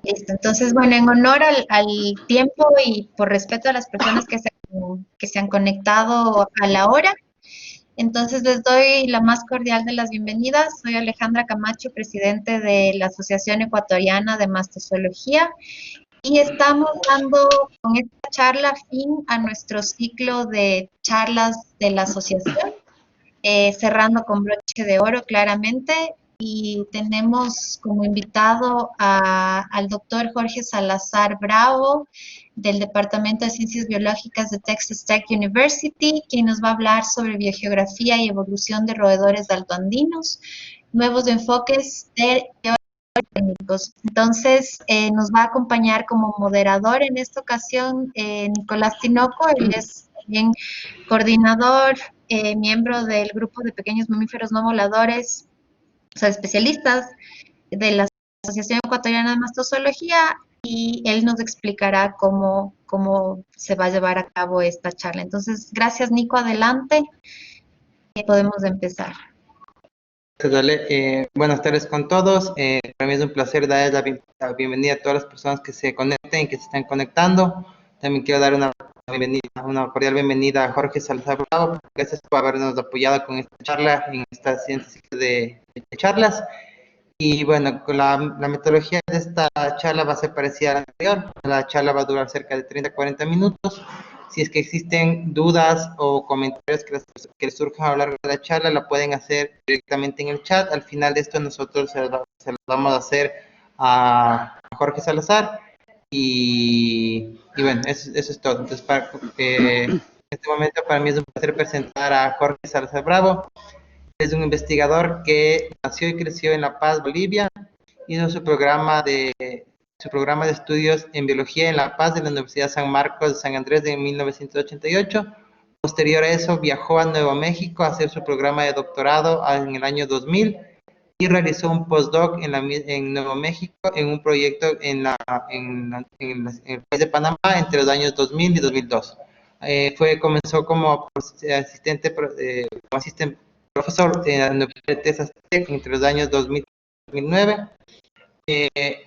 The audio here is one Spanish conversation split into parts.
Listo. Entonces, bueno, en honor al tiempo y por respeto a las personas que se han conectado a la hora, entonces les doy la más cordial de las bienvenidas. Soy Alejandra Camacho, presidente de la Asociación Ecuatoriana de Mastozoología, y estamos dando con esta charla fin a nuestro ciclo de charlas de la asociación, cerrando con broche de oro claramente. Y tenemos como invitado al doctor Jorge Salazar Bravo del Departamento de Ciencias Biológicas de Texas Tech University, quien nos va a hablar sobre biogeografía y evolución de roedores daltoandinos, nuevos enfoques técnicos. Entonces, nos va a acompañar como moderador en esta ocasión Nicolás Tinoco. Él es también coordinador, miembro del grupo de pequeños mamíferos no voladores, o sea, especialistas de la Asociación Ecuatoriana de Mastozoología, y él nos explicará cómo se va a llevar a cabo esta charla. Entonces, gracias, Nico, adelante, podemos empezar. Dale, buenas tardes con todos. Para mí es un placer dar la bienvenida a todas las personas que se conecten, que se están conectando. También quiero dar una cordial bienvenida a Jorge Salazar Bravo. Gracias por habernos apoyado con esta charla, en esta siguiente de charlas. Y bueno, con la metodología de esta charla va a ser parecida a la anterior. La charla va a durar cerca de 30-40 minutos. Si es que existen dudas o comentarios que les surjan a lo largo de la charla, la pueden hacer directamente en el chat. Al final de esto nosotros se los vamos a hacer a Jorge Salazar. Y bueno, eso es todo. Entonces, en este momento para mí es un placer presentar a Jorge Salazar Bravo. Es un investigador que nació y creció en La Paz, Bolivia. Hizo su programa de estudios en biología en La Paz de la Universidad San Marcos de San Andrés en 1988. Posterior a eso viajó a Nuevo México a hacer su programa de doctorado en el año 2000 y realizó un postdoc en Nuevo México en un proyecto en el país de Panamá entre los años 2000 y 2002. Comenzó como asistente profesor en la Universidad de Texas Tech entre los años 2000 y 2009.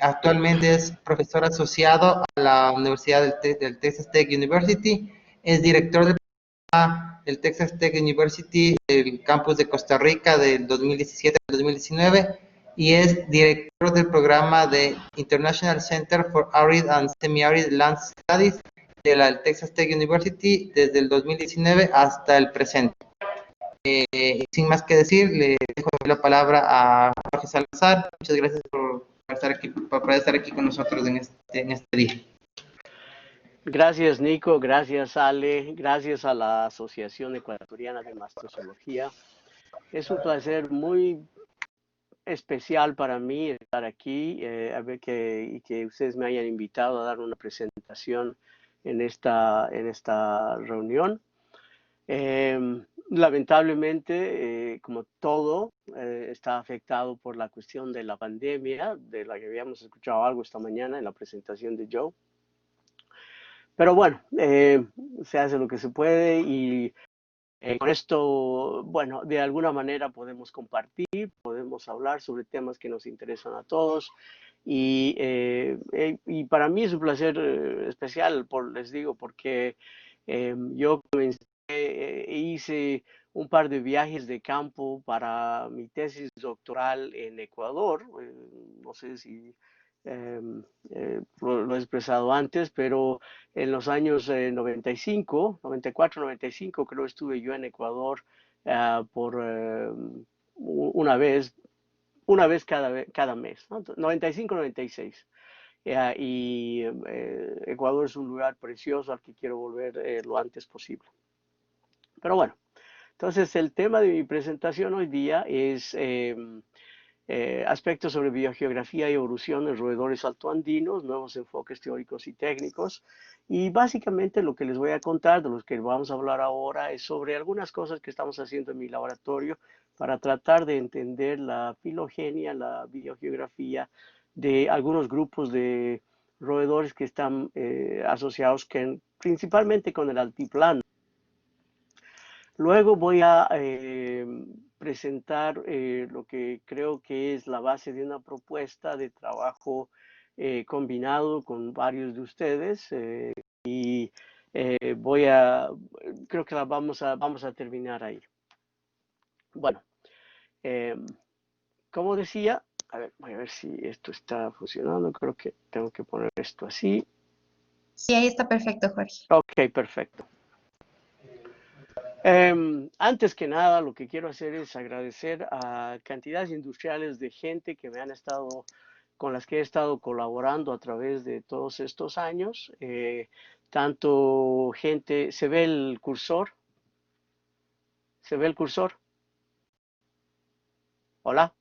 Actualmente es profesor asociado a la Universidad del Texas Tech University. Es director del Texas Tech University, el campus de Costa Rica del 2017 al 2019, y es director del programa de International Center for Arid and Semi-Arid Land Studies de la Texas Tech University desde el 2019 hasta el presente. Sin más que decir, le dejo la palabra a Jorge Salazar. Muchas gracias por poder estar aquí con nosotros en este día. Gracias, Nico. Gracias, Ale. Gracias a la Asociación Ecuatoriana de Mastozoología. Es un placer muy especial para mí estar aquí, y que ustedes me hayan invitado a dar una presentación en esta reunión. Lamentablemente, como todo, está afectado por la cuestión de la pandemia, de la que habíamos escuchado algo esta mañana en la presentación de Joe. Pero bueno, se hace lo que se puede y con esto, bueno, de alguna manera podemos compartir, podemos hablar sobre temas que nos interesan a todos. Y para mí es un placer especial, les digo, porque yo hice un par de viajes de campo para mi tesis doctoral en Ecuador. No sé si lo he expresado antes, pero en los años 94, 95, creo estuve yo en Ecuador por una vez cada mes, ¿no? 95, 96. Ecuador es un lugar precioso al que quiero volver lo antes posible. Pero bueno, entonces el tema de mi presentación hoy día es aspectos sobre biogeografía y evolución en roedores altoandinos, nuevos enfoques teóricos y técnicos. Y básicamente lo que les voy a contar, de los que vamos a hablar ahora, es sobre algunas cosas que estamos haciendo en mi laboratorio para tratar de entender la filogenia, la biogeografía de algunos grupos de roedores que están asociados principalmente con el altiplano. Luego voy a presentar lo que creo que es la base de una propuesta de trabajo combinado con varios de ustedes y creo que vamos a terminar ahí. Bueno, como decía, a ver, voy a ver si esto está funcionando. Creo que tengo que poner esto así. Sí, ahí está perfecto, Jorge. Ok, perfecto. Antes que nada, lo que quiero hacer es agradecer a cantidades industriales de gente que me han estado, con las que he estado colaborando a través de todos estos años. Tanto gente, ¿se ve el cursor? ¿Se ve el cursor? Hola.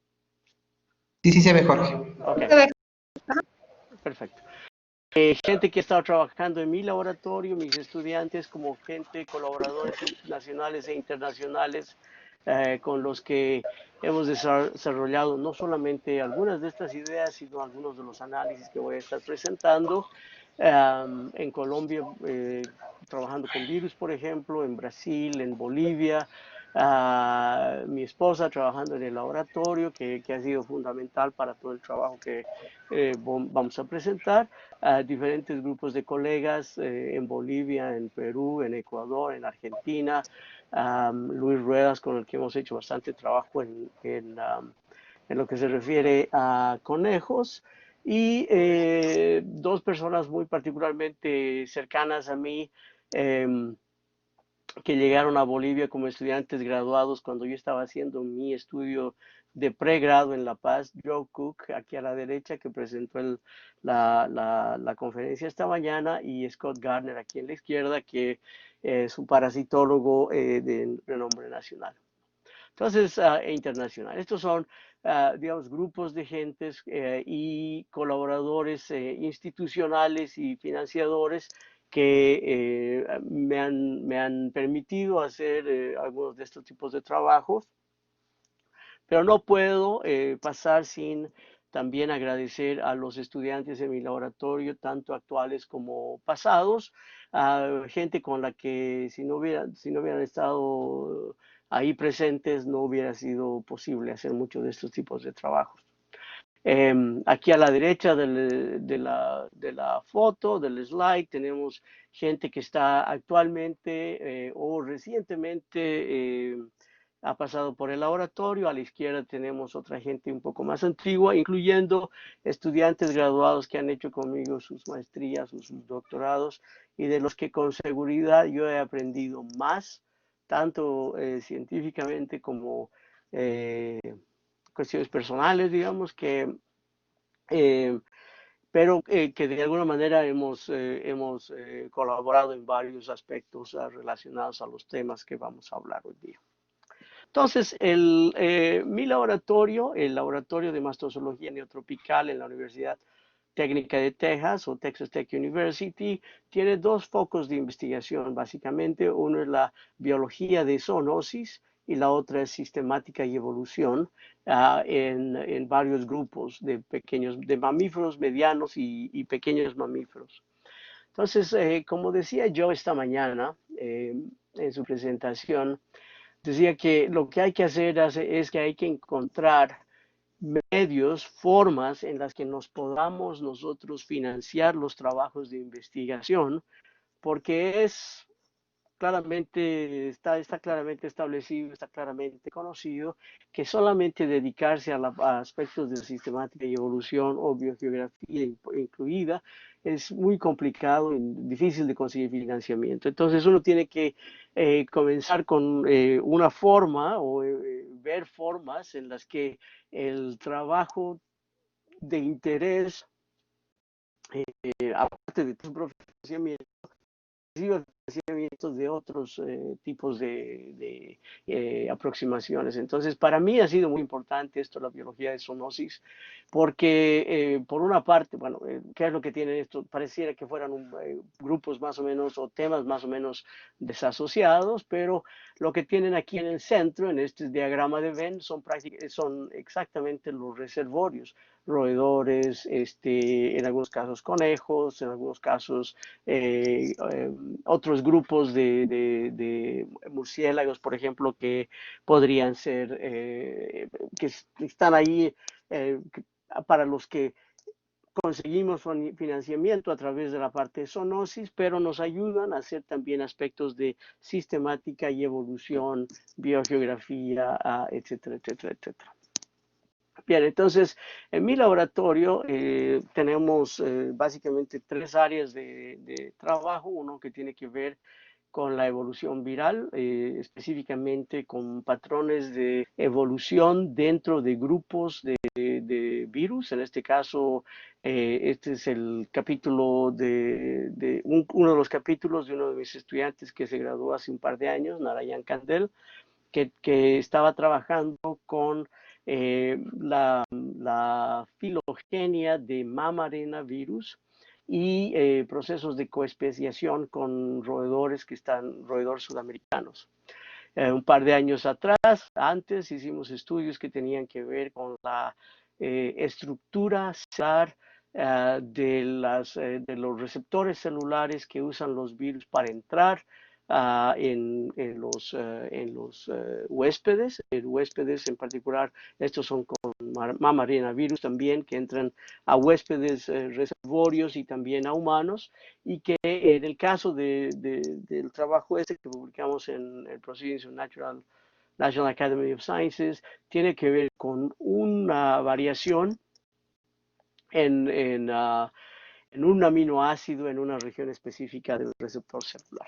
Sí, sí se ve, Jorge. Ok, perfecto. Gente que ha estado trabajando en mi laboratorio, mis estudiantes, como gente, colaboradores nacionales e internacionales, con los que hemos desarrollado no solamente algunas de estas ideas, sino algunos de los análisis que voy a estar presentando. En Colombia, trabajando con virus, por ejemplo, en Brasil, en Bolivia, mi esposa trabajando en el laboratorio, que ha sido fundamental para todo el trabajo que vamos a presentar, diferentes grupos de colegas en Bolivia, en Perú, en Ecuador, en Argentina, Luis Ruedas, con el que hemos hecho bastante trabajo en lo que se refiere a conejos, y dos personas muy particularmente cercanas a mí, que llegaron a Bolivia como estudiantes graduados cuando yo estaba haciendo mi estudio de pregrado en La Paz. Joe Cook, aquí a la derecha, que presentó la conferencia esta mañana, y Scott Gardner, aquí en la izquierda, que es un parasitólogo de renombre nacional. Entonces, e internacional. Estos son, digamos, grupos de gentes y colaboradores institucionales y financiadores que me han permitido hacer algunos de estos tipos de trabajos, pero no puedo pasar sin también agradecer a los estudiantes de mi laboratorio, tanto actuales como pasados, gente con la que si no hubieran estado ahí presentes, no hubiera sido posible hacer muchos de estos tipos de trabajos. Aquí a la derecha de la foto, del slide, tenemos gente que está actualmente o recientemente ha pasado por el laboratorio. A la izquierda tenemos otra gente un poco más antigua, incluyendo estudiantes graduados que han hecho conmigo sus maestrías, sus doctorados, y de los que con seguridad yo he aprendido más, tanto científicamente como cuestiones personales, digamos, eh, pero que de alguna manera hemos colaborado en varios aspectos relacionados a los temas que vamos a hablar hoy día. Entonces, mi laboratorio, el Laboratorio de Mastozoología Neotropical en la Universidad Técnica de Texas, o Texas Tech University, tiene dos focos de investigación, básicamente. Uno es la biología de zoonosis y la otra es sistemática y evolución en varios grupos de mamíferos medianos y pequeños mamíferos. Entonces, como decía yo esta mañana en su presentación, decía que lo que hay que hacer es que hay que encontrar medios, formas en las que nos podamos nosotros financiar los trabajos de investigación, porque está claramente establecido, está claramente conocido, que solamente dedicarse a aspectos de sistemática y evolución o biogeografía incluida es muy complicado y difícil de conseguir financiamiento. Entonces uno tiene que comenzar con una forma o ver formas en las que el trabajo de interés, aparte de tu propio financiamiento, financiamientos de otros tipos de aproximaciones. Entonces, para mí ha sido muy importante esto, la biología de zoonosis, porque por una parte, bueno, ¿qué es lo que tienen esto? Pareciera que fueran grupos más o menos o temas más o menos desasociados, pero lo que tienen aquí en el centro, en este diagrama de Venn, son exactamente los reservorios, roedores, en algunos casos conejos, en algunos casos otros grupos de murciélagos, por ejemplo, que podrían ser, que están ahí para los que conseguimos financiamiento a través de la parte de zoonosis, pero nos ayudan a hacer también aspectos de sistemática y evolución, biogeografía, etcétera, etcétera, etcétera. Bien, entonces, en mi laboratorio tenemos básicamente tres áreas de trabajo. Uno que tiene que ver con la evolución viral, específicamente con patrones de evolución dentro de grupos de virus. En este caso, este es el capítulo uno de los capítulos de uno de mis estudiantes que se graduó hace un par de años, Narayan Kandel, que estaba trabajando con la filogenia de Mamarena virus y procesos de coespeciación con roedores roedores sudamericanos. Un par de años antes hicimos estudios que tenían que ver con la estructura celular de los receptores celulares que usan los virus para entrar en los huéspedes. Huéspedes en particular, estos son con Mamarena virus también, que entran a huéspedes reservorios y también a humanos, y que en el caso del trabajo que publicamos en el Proceedings of National Academy of Sciences, tiene que ver con una variación en un aminoácido en una región específica del receptor celular.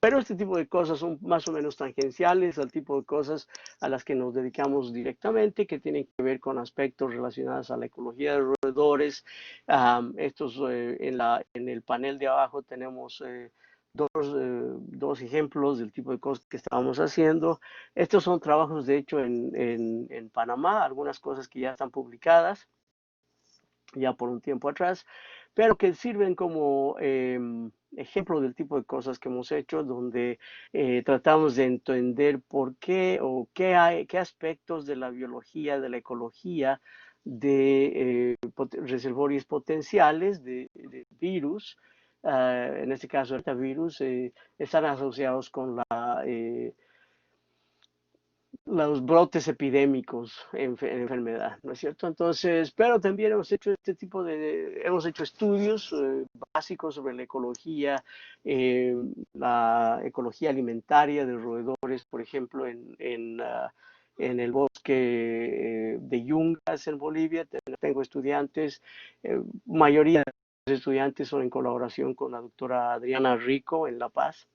Pero este tipo de cosas son más o menos tangenciales al tipo de cosas a las que nos dedicamos directamente, que tienen que ver con aspectos relacionados a la ecología de roedores. En el panel de abajo tenemos dos ejemplos del tipo de cosas que estábamos haciendo. Estos son trabajos, de hecho, en Panamá, algunas cosas que ya están publicadas ya por un tiempo atrás, pero que sirven como ejemplo del tipo de cosas que hemos hecho, donde tratamos de entender por qué o qué aspectos de la biología, de la ecología, de reservorios potenciales de virus, en este caso el virus, están asociados con los brotes epidémicos en enfermedad, ¿no es cierto? Entonces, pero también hemos hecho hemos hecho estudios básicos sobre la ecología alimentaria de roedores, por ejemplo, en el bosque de Yungas en Bolivia. Tengo estudiantes, mayoría de los estudiantes son en colaboración con la doctora Adriana Rico en La Paz,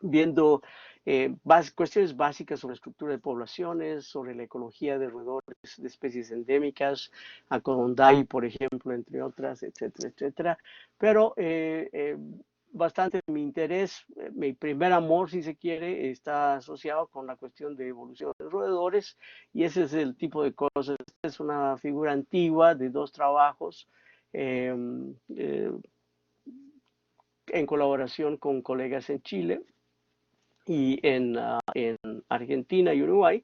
viendo cuestiones básicas sobre estructura de poblaciones, sobre la ecología de roedores de especies endémicas, Acodondayi, por ejemplo, entre otras, etcétera, etcétera. Pero bastante mi interés, mi primer amor, si se quiere, está asociado con la cuestión de evolución de roedores, y ese es el tipo de cosas. Esta es una figura antigua de dos trabajos en colaboración con colegas en Chile y en Argentina y Uruguay.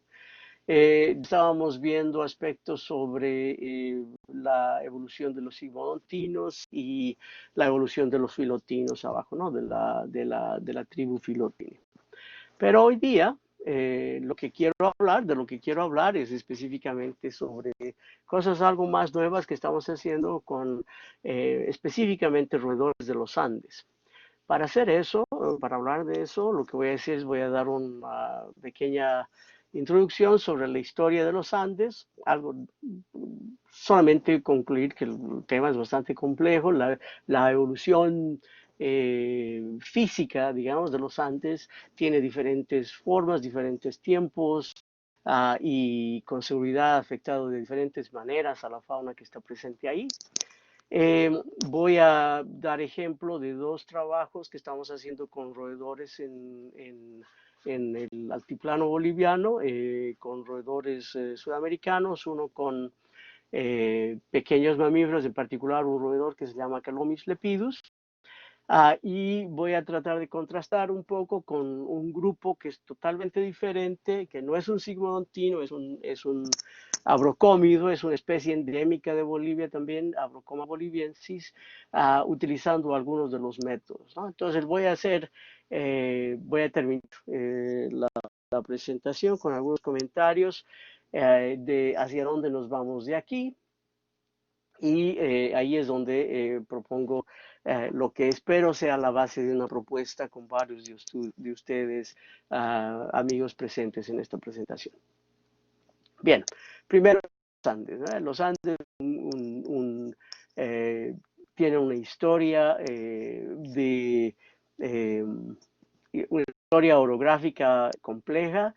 Estábamos viendo aspectos sobre la evolución de los sigmodontinos y la evolución de los filotinos abajo, ¿no? de la tribu filotini. Pero hoy día de lo que quiero hablar es específicamente sobre cosas algo más nuevas que estamos haciendo con específicamente roedores de los Andes. Para hacer eso, para hablar de eso, lo que voy a hacer es voy a dar una pequeña introducción sobre la historia de los Andes, solamente concluir que el tema es bastante complejo, la evolución física, digamos, de los Andes tiene diferentes formas, diferentes tiempos, y con seguridad ha afectado de diferentes maneras a la fauna que está presente ahí. Voy a dar ejemplo de dos trabajos que estamos haciendo con roedores en el altiplano boliviano, con roedores sudamericanos, uno con pequeños mamíferos, en particular un roedor que se llama Calomis lepidus. Y voy a tratar de contrastar un poco con un grupo que es totalmente diferente, que no es un sigmodontino, es un abrocómido, es una especie endémica de Bolivia también, Abrocoma boliviensis, utilizando algunos de los métodos, ¿no? Entonces voy a terminar la presentación con algunos comentarios de hacia dónde nos vamos de aquí. Y ahí es donde propongo lo que espero sea la base de una propuesta con varios de ustedes, amigos presentes en esta presentación. Bien, primero los Andes, ¿no? Los Andes eh, tienen una historia eh, una historia orográfica compleja.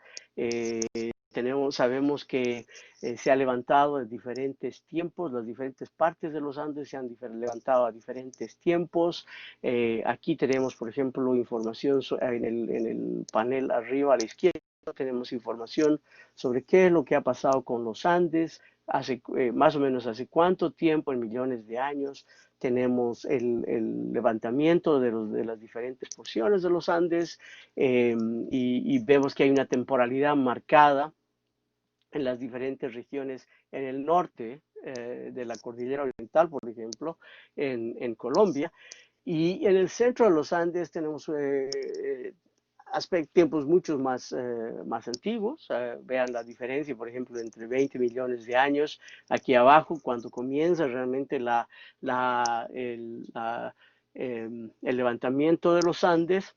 Sabemos que se ha levantado en diferentes tiempos, las diferentes partes de los Andes se han levantado a diferentes tiempos. Aquí tenemos, por ejemplo, información en el panel arriba a la izquierda, tenemos información sobre qué es lo que ha pasado con los Andes, más o menos hace cuánto tiempo, en millones de años. Tenemos el levantamiento de las diferentes porciones de los Andes y vemos que hay una temporalidad marcada en las diferentes regiones en el norte de la cordillera oriental, por ejemplo, en Colombia. Y en el centro de los Andes tenemos tiempos mucho más antiguos. Vean la diferencia, por ejemplo, entre 20 millones de años aquí abajo, cuando comienza realmente el levantamiento de los Andes.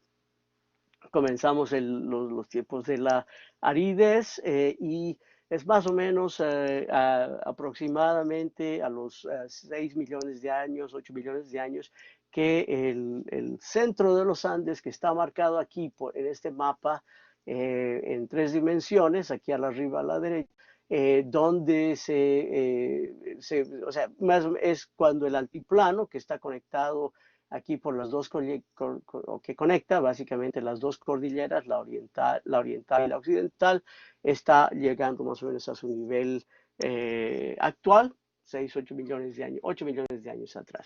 Comenzamos los tiempos de la aridez y es más o menos aproximadamente a los 6 millones de años, 8 millones de años, que el centro de los Andes, que está marcado aquí en este mapa en 3 dimensiones, aquí arriba a la derecha, donde o sea, es cuando el altiplano que está conectado aquí por las dos que conecta básicamente las dos cordilleras, la oriental y la occidental, está llegando más o menos a su nivel actual, 6, 8 millones de años, 8 millones de años atrás.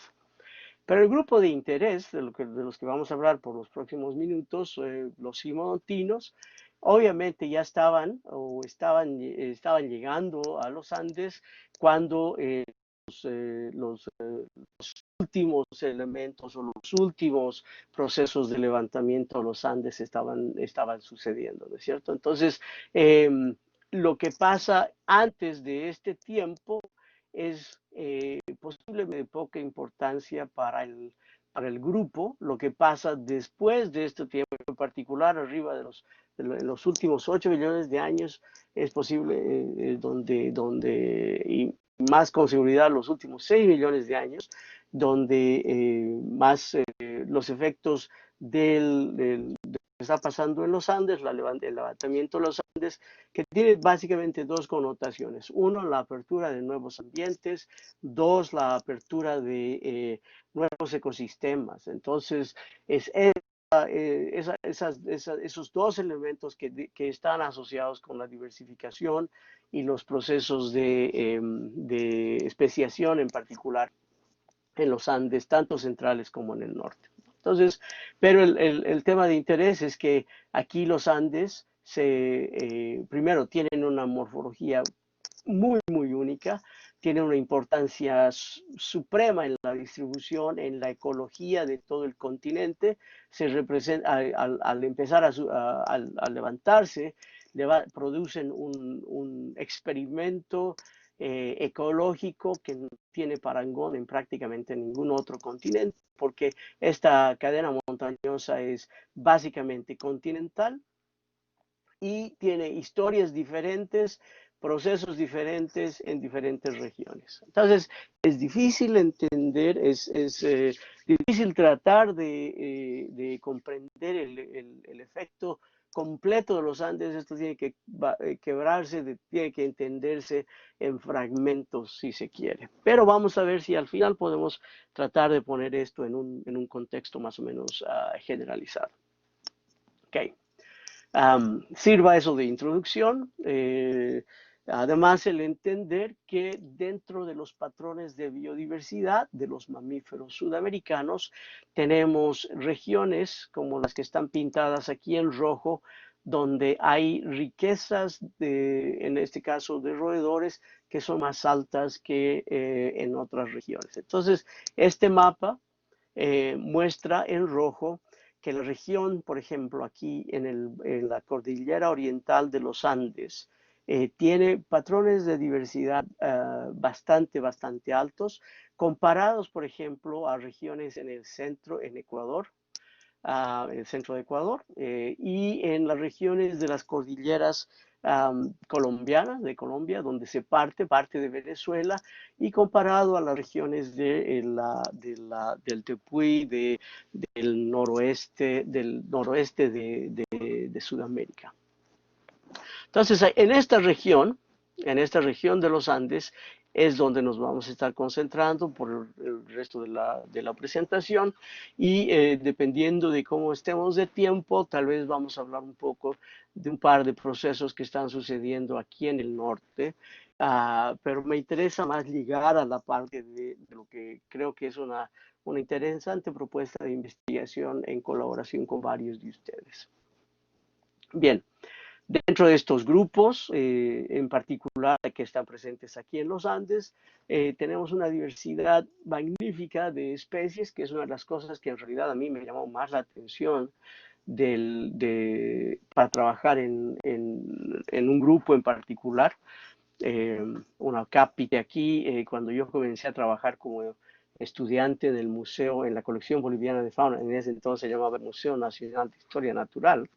Pero el grupo de interés de los que vamos a hablar por los próximos minutos, los simontinos, obviamente ya estaban llegando a los Andes cuando los últimos elementos o los últimos procesos de levantamiento de los Andes estaban sucediendo, ¿no es cierto? Entonces, lo que pasa antes de este tiempo es posiblemente de poca importancia para el grupo. Lo que pasa después de este tiempo, en particular arriba de los últimos 8 millones de años, es posible y más con seguridad los últimos 6 millones de años, donde más los efectos de lo que está pasando en los Andes, el levantamiento de los Andes, que tiene básicamente dos connotaciones. Uno, la apertura de nuevos ambientes. Dos, la apertura de nuevos ecosistemas. Entonces, esos dos elementos que están asociados con la diversificación y los procesos de especiación en particular en los Andes, tanto centrales como en el norte. Entonces, pero el tema de interés es que aquí los Andes primero tienen una morfología muy, muy única, tienen una importancia suprema en la distribución, en la ecología de todo el continente. Se representa, al empezar a levantarse, producen un experimento ecológico que no tiene parangón en prácticamente ningún otro continente, porque esta cadena montañosa es básicamente continental y tiene historias diferentes, procesos diferentes en diferentes regiones. Entonces, es difícil entender, es difícil tratar de comprender el efecto completo de los Andes. Esto tiene que quebrarse, tiene que entenderse en fragmentos si se quiere. Pero vamos a ver si al final podemos tratar de poner esto en un contexto más o menos generalizado. Ok. Sirva eso de introducción. Además, el entender que dentro de los patrones de biodiversidad de los mamíferos sudamericanos tenemos regiones como las que están pintadas aquí en rojo, donde hay riquezas, en este caso de roedores, que son más altas que en otras regiones. Entonces, este mapa muestra en rojo que la región, por ejemplo, aquí en la cordillera oriental de los Andes, tiene patrones de diversidad bastante altos, comparados, por ejemplo, a regiones en el centro, en Ecuador, en el centro de Ecuador, y en las regiones de las cordilleras colombianas, de Colombia, donde se parte de Venezuela, y comparado a las regiones del Tepuy, del noroeste de Sudamérica. Entonces, en esta región de los Andes, es donde nos vamos a estar concentrando por el resto de la presentación, y dependiendo de cómo estemos de tiempo, tal vez vamos a hablar un poco de un par de procesos que están sucediendo aquí en el norte, pero me interesa más ligar a la parte de lo que creo que es una interesante propuesta de investigación en colaboración con varios de ustedes. Bien. Dentro de estos grupos, en particular que están presentes aquí en los Andes, tenemos una diversidad magnífica de especies, que es una de las cosas que en realidad a mí me llamó más la atención para trabajar en un grupo en particular. Una cápita aquí, cuando yo comencé a trabajar como estudiante del museo en la colección boliviana de fauna, en ese entonces se llamaba Museo Nacional de Historia Natural.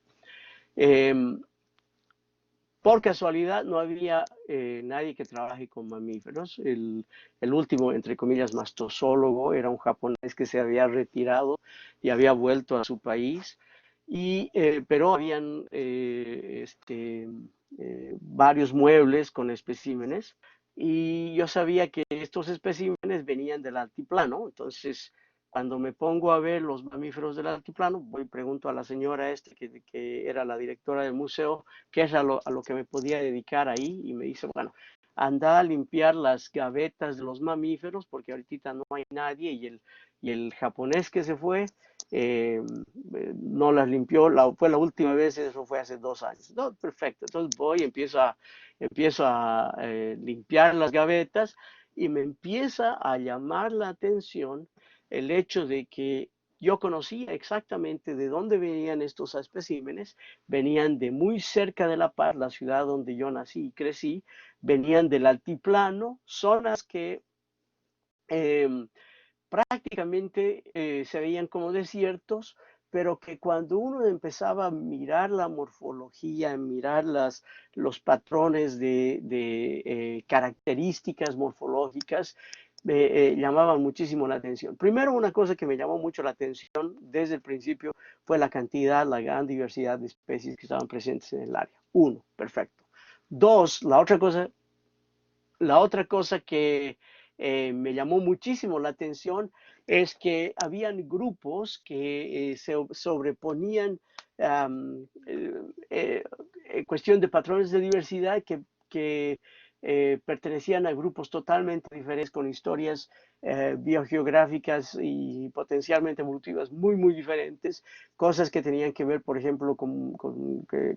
Por casualidad no había nadie que trabaje con mamíferos. El último, entre comillas, mastozólogo era un japonés que se había retirado y había vuelto a su país. Pero habían varios muebles con especímenes, y yo sabía que estos especímenes venían del altiplano. Entonces, cuando me pongo a ver los mamíferos del altiplano, voy y pregunto a la señora que era la directora del museo, qué es a lo que me podía dedicar ahí, y me dice, bueno, anda a limpiar las gavetas de los mamíferos, porque ahorita no hay nadie, y el japonés que se fue no las limpió, fue la última vez, eso fue hace 2 años. No, perfecto, entonces voy y empiezo a limpiar las gavetas, y me empieza a llamar la atención el hecho de que yo conocía exactamente de dónde venían estos especímenes. Venían de muy cerca de La Paz, la ciudad donde yo nací y crecí, venían del altiplano, zonas que prácticamente se veían como desiertos, pero que cuando uno empezaba a mirar la morfología, mirar los patrones de características morfológicas, llamaban muchísimo la atención. Primero, una cosa que me llamó mucho la atención desde el principio fue la cantidad, la gran diversidad de especies que estaban presentes en el área. Uno, perfecto. Dos, la otra cosa que me llamó muchísimo la atención es que habían grupos que se sobreponían en cuestión de patrones de diversidad que pertenecían a grupos totalmente diferentes, con historias biogeográficas y potencialmente evolutivas muy diferentes, cosas que tenían que ver, por ejemplo,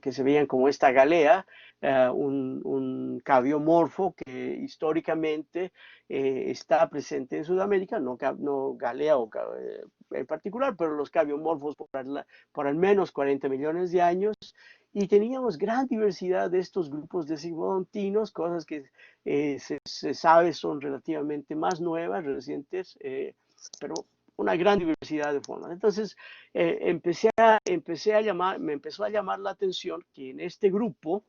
que se veían como esta galea, un cabiomorfo que históricamente está presente en Sudamérica, no galea en particular, pero los cabiomorfos por al menos 40 millones de años. Y teníamos gran diversidad de estos grupos de simbodontinos, cosas que se sabe son relativamente más nuevas, recientes, pero una gran diversidad de formas. Entonces, me empezó a llamar la atención que en este grupo,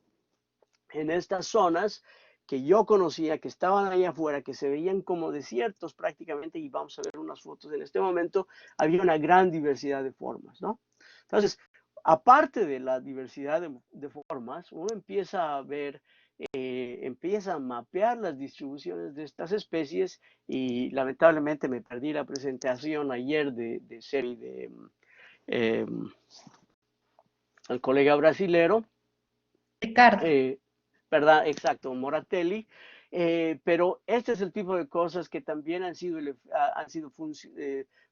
en estas zonas que yo conocía, que estaban allá afuera, que se veían como desiertos prácticamente, y vamos a ver unas fotos en este momento, había una gran diversidad de formas, ¿no? Entonces, aparte de la diversidad de formas, uno empieza a ver, empieza a mapear las distribuciones de estas especies, y lamentablemente me perdí la presentación ayer de Seri, eh, el colega brasilero, Ricardo. ¿verdad? Exacto, Moratelli. Pero este es el tipo de cosas que también han sido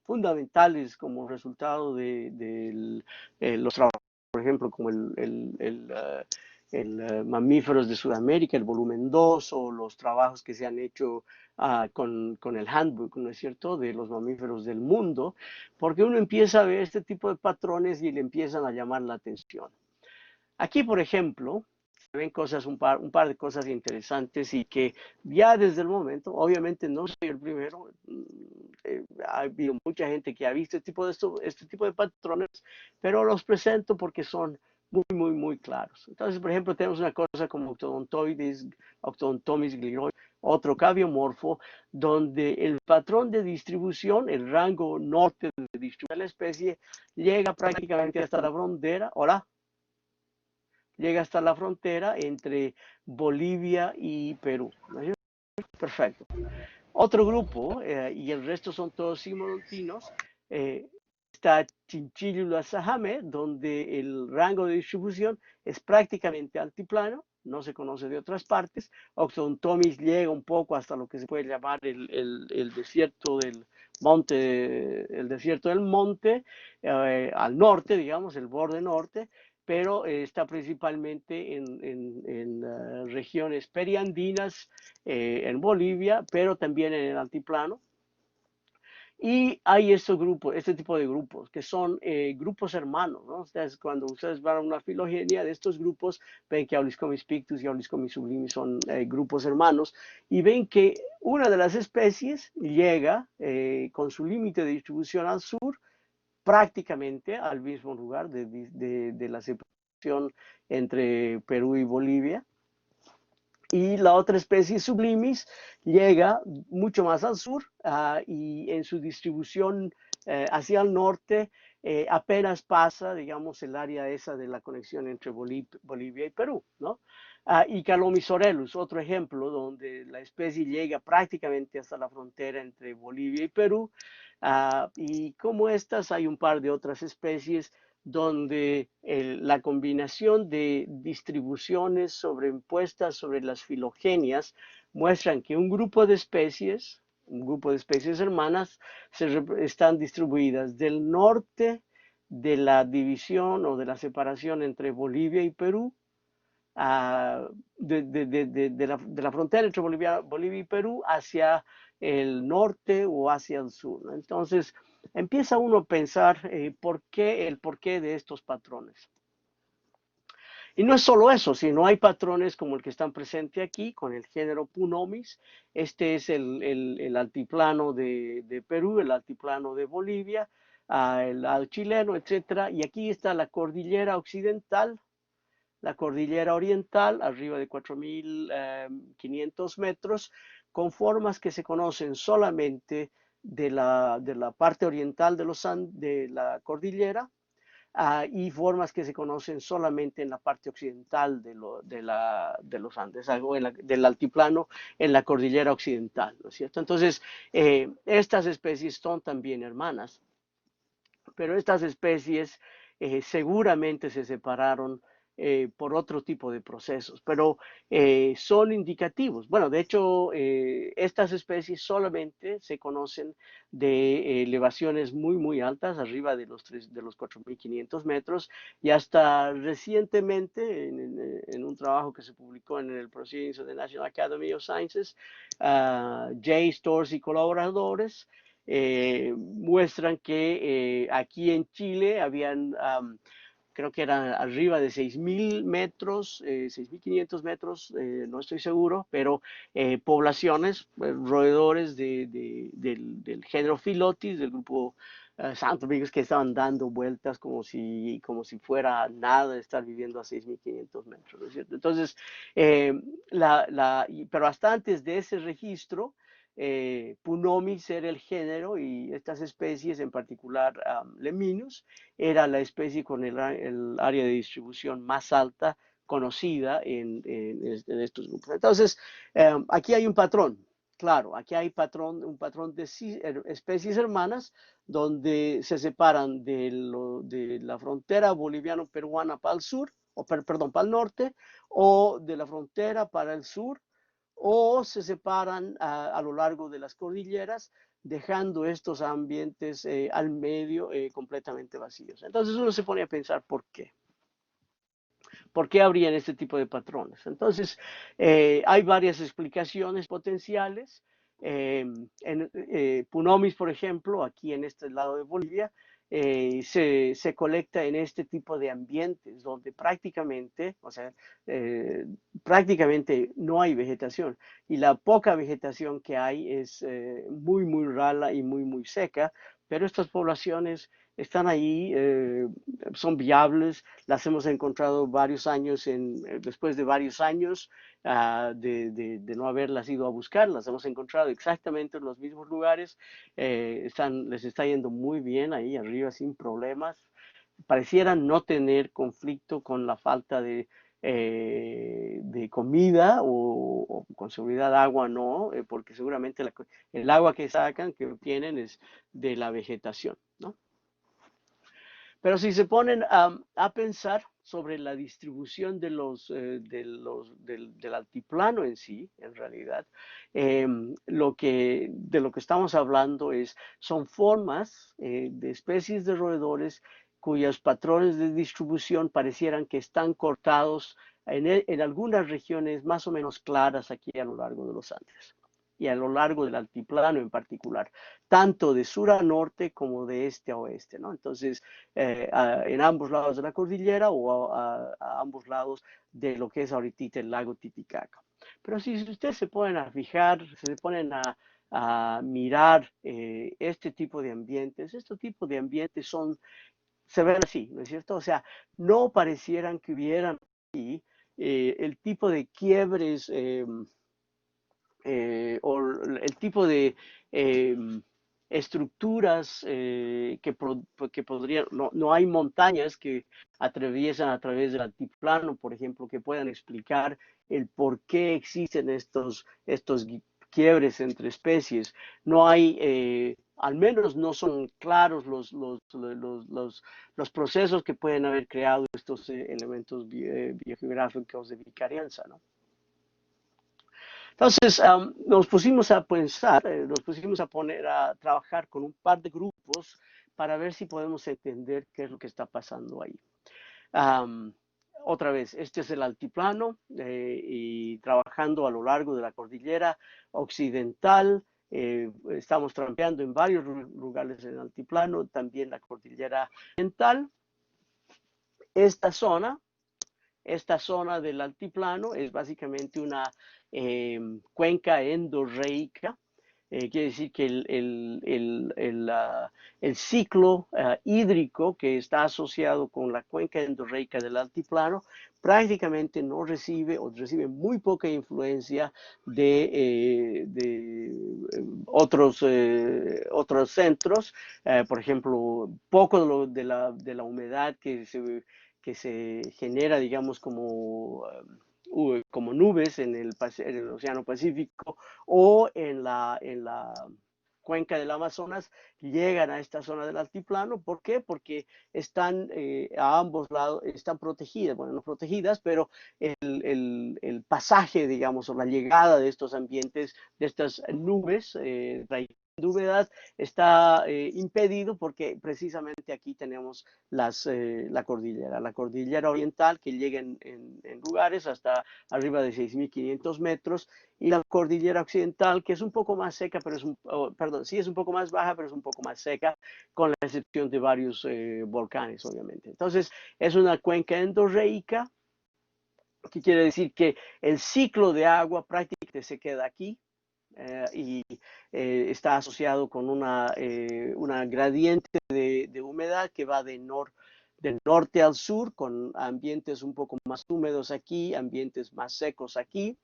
fundamentales como resultado de los trabajos, por ejemplo, como el mamíferos de Sudamérica, el volumen 2, o los trabajos que se han hecho con el handbook, ¿no es cierto?, de los mamíferos del mundo, porque uno empieza a ver este tipo de patrones y le empiezan a llamar la atención. Aquí, por ejemplo, ven cosas, un par de cosas interesantes y que ya desde el momento, obviamente no soy el primero, ha habido mucha gente que ha visto este tipo de patrones, pero los presento porque son muy claros. Entonces, por ejemplo, tenemos una cosa como Octodontomis gliroi, otro cabiomorfo, donde el patrón de distribución, el rango norte de distribución de la especie, llega prácticamente hasta la frontera. Hola. Llega hasta la frontera entre Bolivia y Perú. ¿No es cierto? Perfecto. Otro grupo, y el resto son todos simultinos, está Chinchillula Sajame, donde el rango de distribución es prácticamente altiplano, no se conoce de otras partes. Oxodontomis llega un poco hasta lo que se puede llamar el desierto del monte, al norte, digamos, el borde norte, pero está principalmente en regiones periandinas, en Bolivia, pero también en el altiplano. Y hay este tipo de grupos, que son grupos hermanos, ¿no? Ustedes, cuando ustedes van a una filogenia de estos grupos, ven que Auliscomis pictus y Auliscomis sublimis son grupos hermanos, y ven que una de las especies llega con su límite de distribución al sur, prácticamente al mismo lugar de la separación entre Perú y Bolivia. Y la otra especie, Sublimis, llega mucho más al sur y en su distribución hacia el norte apenas pasa, digamos, el área esa de la conexión entre Bolivia y Perú, ¿no? Y Calomis orellus, otro ejemplo, donde la especie llega prácticamente hasta la frontera entre Bolivia y Perú. Y como estas, hay un par de otras especies donde la combinación de distribuciones sobreimpuestas sobre las filogenias muestran que un grupo de especies hermanas, están distribuidas del norte de la división o de la separación entre Bolivia y Perú, de la frontera entre Bolivia y Perú hacia el norte o hacia el sur, ¿no? Entonces, empieza uno a pensar el porqué de estos patrones. Y no es solo eso, sino hay patrones como el que están presente aquí con el género Punomis. Este es el altiplano de Perú, el altiplano de Bolivia, el chileno, etcétera. Y aquí está la cordillera occidental, la cordillera oriental, arriba de 4.500 metros, con formas que se conocen solamente de la parte oriental de la cordillera, y formas que se conocen solamente en la parte occidental de los Andes, o del altiplano en la cordillera occidental, ¿no es cierto? Entonces, estas especies son también hermanas, pero estas especies seguramente se separaron por otro tipo de procesos, pero son indicativos. Bueno, de hecho, estas especies solamente se conocen de elevaciones muy altas, arriba de los 4.500 metros, y hasta recientemente, en un trabajo que se publicó en el Proceedings of the National Academy of Sciences, Jay Storrs y colaboradores muestran que aquí en Chile habían, creo que eran arriba de 6.000 metros, 6.500 metros, no estoy seguro, pero poblaciones, roedores del género Phyllotis, del grupo Santos Amigos, que estaban dando vueltas como si fuera nada de estar viviendo a 6.500 metros, ¿no es cierto? Entonces, pero hasta antes de ese registro, Punomis era el género y estas especies, en particular Leminus, era la especie con el área de distribución más alta conocida en estos grupos. Entonces, aquí hay un patrón. Claro, aquí hay un patrón de especies hermanas donde se separan de la frontera boliviano-peruana para el sur, perdón, para el norte, o de la frontera para el sur, o se separan a lo largo de las cordilleras, dejando estos ambientes al medio completamente vacíos. Entonces uno se pone a pensar por qué. ¿Por qué habrían este tipo de patrones? Entonces, hay varias explicaciones potenciales. Punomis, por ejemplo, aquí en este lado de Bolivia, se colecta en este tipo de ambientes donde prácticamente, o sea, prácticamente no hay vegetación y la poca vegetación que hay es muy, muy rala y muy, muy seca, pero estas poblaciones están ahí, son viables, las hemos encontrado varios años, después de varios años de no haberlas ido a buscar, las hemos encontrado exactamente en los mismos lugares, les está yendo muy bien ahí arriba sin problemas, parecieran no tener conflicto con la falta de comida o con seguridad agua no, porque seguramente el agua que sacan, que obtienen es de la vegetación, ¿no? Pero si se ponen a pensar sobre la distribución del altiplano en sí, en realidad, de lo que estamos hablando son formas de especies de roedores cuyos patrones de distribución parecieran que están cortados en algunas regiones más o menos claras aquí a lo largo de los Andes y a lo largo del altiplano en particular, tanto de sur a norte como de este a oeste, ¿no? Entonces, en ambos lados de la cordillera o a ambos lados de lo que es ahorita el lago Titicaca. Pero si ustedes se ponen a fijar, se ponen a mirar este tipo de ambientes, se ven así, ¿no es cierto? O sea, no parecieran que hubieran aquí el tipo de quiebres o el tipo de estructuras que podrían, no hay montañas que atraviesan a través del altiplano, por ejemplo, que puedan explicar el por qué existen estos quiebres entre especies. No hay, al menos no son claros los procesos que pueden haber creado estos elementos biogeográficos de vicarianza, ¿no? Entonces, nos pusimos a pensar, nos pusimos a poner a trabajar con un par de grupos para ver si podemos entender qué es lo que está pasando ahí. Otra vez, este es el altiplano y trabajando a lo largo de la cordillera occidental. Estamos trampeando en varios lugares en el altiplano, también la cordillera oriental. Esta zona del altiplano es básicamente una cuenca endorreica. Quiere decir que el ciclo hídrico que está asociado con la cuenca endorreica del altiplano prácticamente no recibe o recibe muy poca influencia de otros centros. Por ejemplo, poco de la humedad que se genera, digamos, como nubes en el Océano Pacífico o en la cuenca del Amazonas, llegan a esta zona del altiplano. ¿Por qué? Porque están a ambos lados, están protegidas, bueno, no protegidas, pero el pasaje, digamos, o la llegada de estos ambientes, de estas nubes, de humedad está impedido porque precisamente aquí tenemos la cordillera oriental que llega en lugares hasta arriba de 6.500 metros y la cordillera occidental que es un poco más seca, pero perdón, sí es un poco más baja, pero es un poco más seca, con la excepción de varios volcanes, obviamente. Entonces, es una cuenca endorreica, que quiere decir que el ciclo de agua prácticamente se queda aquí, y está asociado con una gradiente de humedad que va del norte al sur, con ambientes un poco más húmedos aquí, ambientes más secos aquí,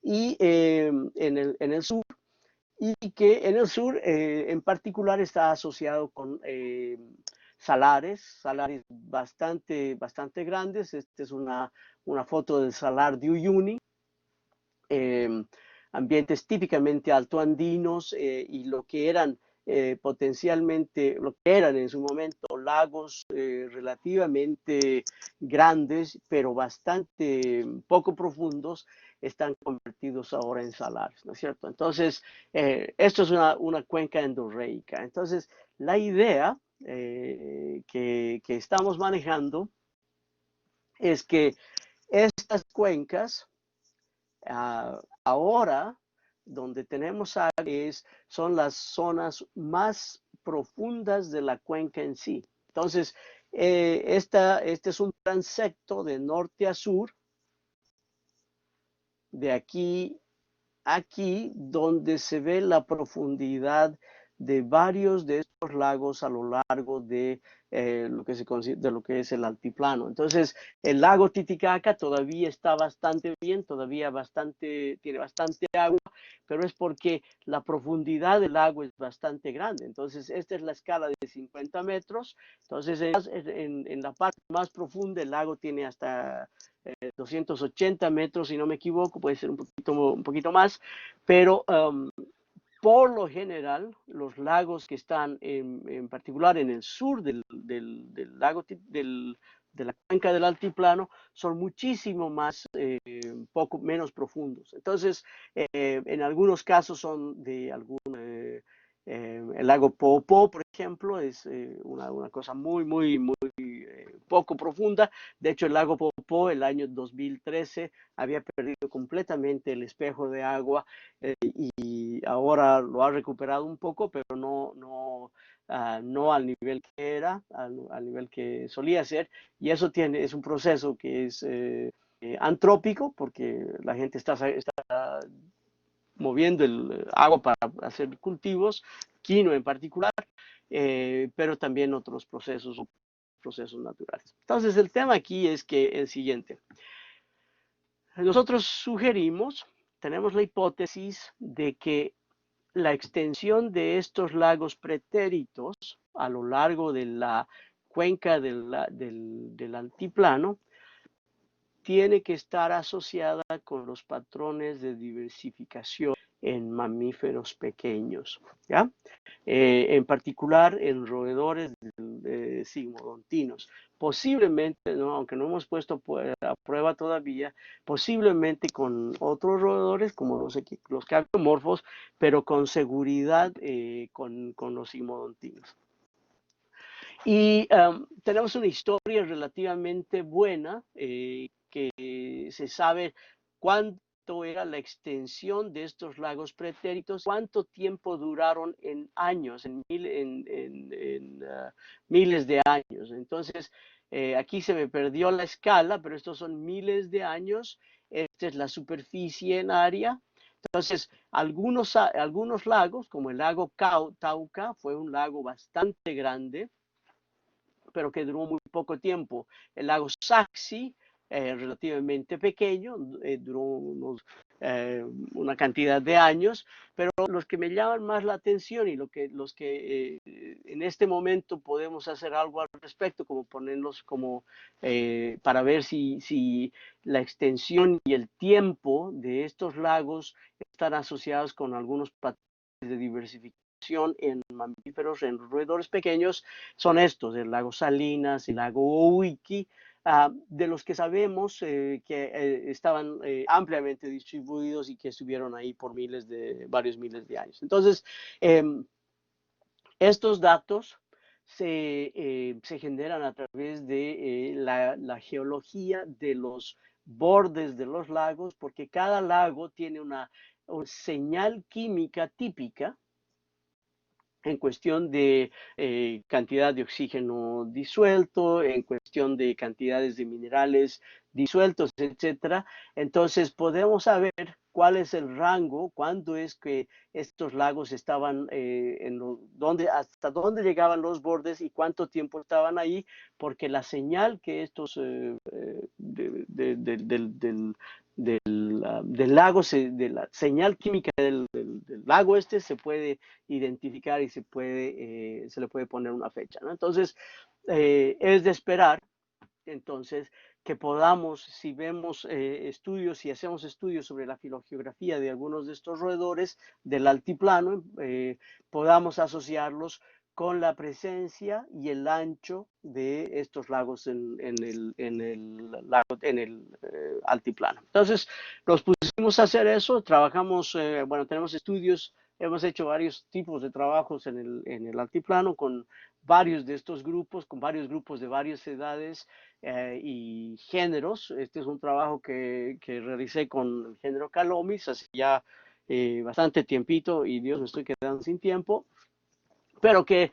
y en el sur, y que en el sur en particular está asociado con salares bastante grandes. Esta es una foto del salar de Uyuni. Ambientes típicamente altoandinos y lo que eran lo que eran en su momento lagos relativamente grandes, pero bastante poco profundos, están convertidos ahora en salares, ¿no es cierto? Entonces, esto es una cuenca endorreica. Entonces, la idea que estamos manejando es que estas cuencas ahora, donde tenemos son las zonas más profundas de la cuenca en sí. Entonces, este es un transecto de norte a sur, de aquí a aquí, donde se ve la profundidad de varios de estos lagos a lo largo de, de lo que es el altiplano. Entonces, el lago Titicaca todavía está bastante bien, tiene bastante agua, pero es porque la profundidad del lago es bastante grande. Entonces, esta es la escala de 50 metros. Entonces, en la parte más profunda, el lago tiene hasta 280 metros, si no me equivoco, puede ser un poquito más, pero por lo general, los lagos que están en particular en el sur del lago, de la cuenca del altiplano, son muchísimo más, poco menos profundos. Entonces, en algunos casos son de algún, el lago Poopó, por ejemplo, es una cosa muy poco profunda. De hecho, el lago Poopó, el año 2013, había perdido completamente el espejo de agua y ahora lo ha recuperado un poco, pero no al nivel que era, al nivel que solía ser. Y eso es un proceso que es antrópico, porque la gente está moviendo el agua para hacer cultivos, quino en particular, pero también otros procesos naturales. Entonces, el tema aquí es que el siguiente. Nosotros tenemos la hipótesis de que la extensión de estos lagos pretéritos a lo largo de la cuenca del altiplano tiene que estar asociada con los patrones de diversificación en mamíferos pequeños, ¿ya? En particular en roedores sigmodontinos. Posiblemente, ¿no? Aunque no hemos puesto a prueba todavía, posiblemente con otros roedores como los caquiomorfos, pero con seguridad con los sigmodontinos. Y tenemos una historia relativamente buena que se sabe cuánto era la extensión de estos lagos pretéritos, cuánto tiempo duraron en años, en miles de años. Entonces, aquí se me perdió la escala, pero estos son miles de años. Esta es la superficie en área. Entonces, algunos lagos, como el lago Tauca, fue un lago bastante grande, pero que duró muy poco tiempo. El lago Saxi, relativamente pequeño, duró una cantidad de años, pero los que me llaman más la atención y los que en este momento podemos hacer algo al respecto, como ponerlos para ver si la extensión y el tiempo de estos lagos están asociados con algunos patrones de diversificación en mamíferos, en roedores pequeños, son estos, el lago Salinas, el lago Ouiki, de los que sabemos que estaban ampliamente distribuidos y que estuvieron ahí por varios miles de años. Entonces, estos datos se generan a través de la geología de los bordes de los lagos, porque cada lago tiene una señal química típica en cuestión de cantidad de oxígeno disuelto, en cuestión de cantidades de minerales disueltos, etcétera. Entonces podemos saber cuál es el rango, cuándo es que estos lagos estaban, hasta dónde llegaban los bordes y cuánto tiempo estaban ahí, porque la señal que estos del lago, de la señal química del lago se puede identificar y se le puede poner una fecha, ¿no? Entonces, es de esperar, entonces, que podamos, si vemos si hacemos estudios sobre la filogeografía de algunos de estos roedores del altiplano, podamos asociarlos con la presencia y el ancho de estos lagos en el altiplano. Entonces, nos pusimos a hacer eso, trabajamos, tenemos estudios, hemos hecho varios tipos de trabajos en el altiplano con varios de estos grupos, con varios grupos de varias edades y géneros. Este es un trabajo que realicé con el género Calomis hace ya bastante tiempito y Dios, me estoy quedando sin tiempo. pero que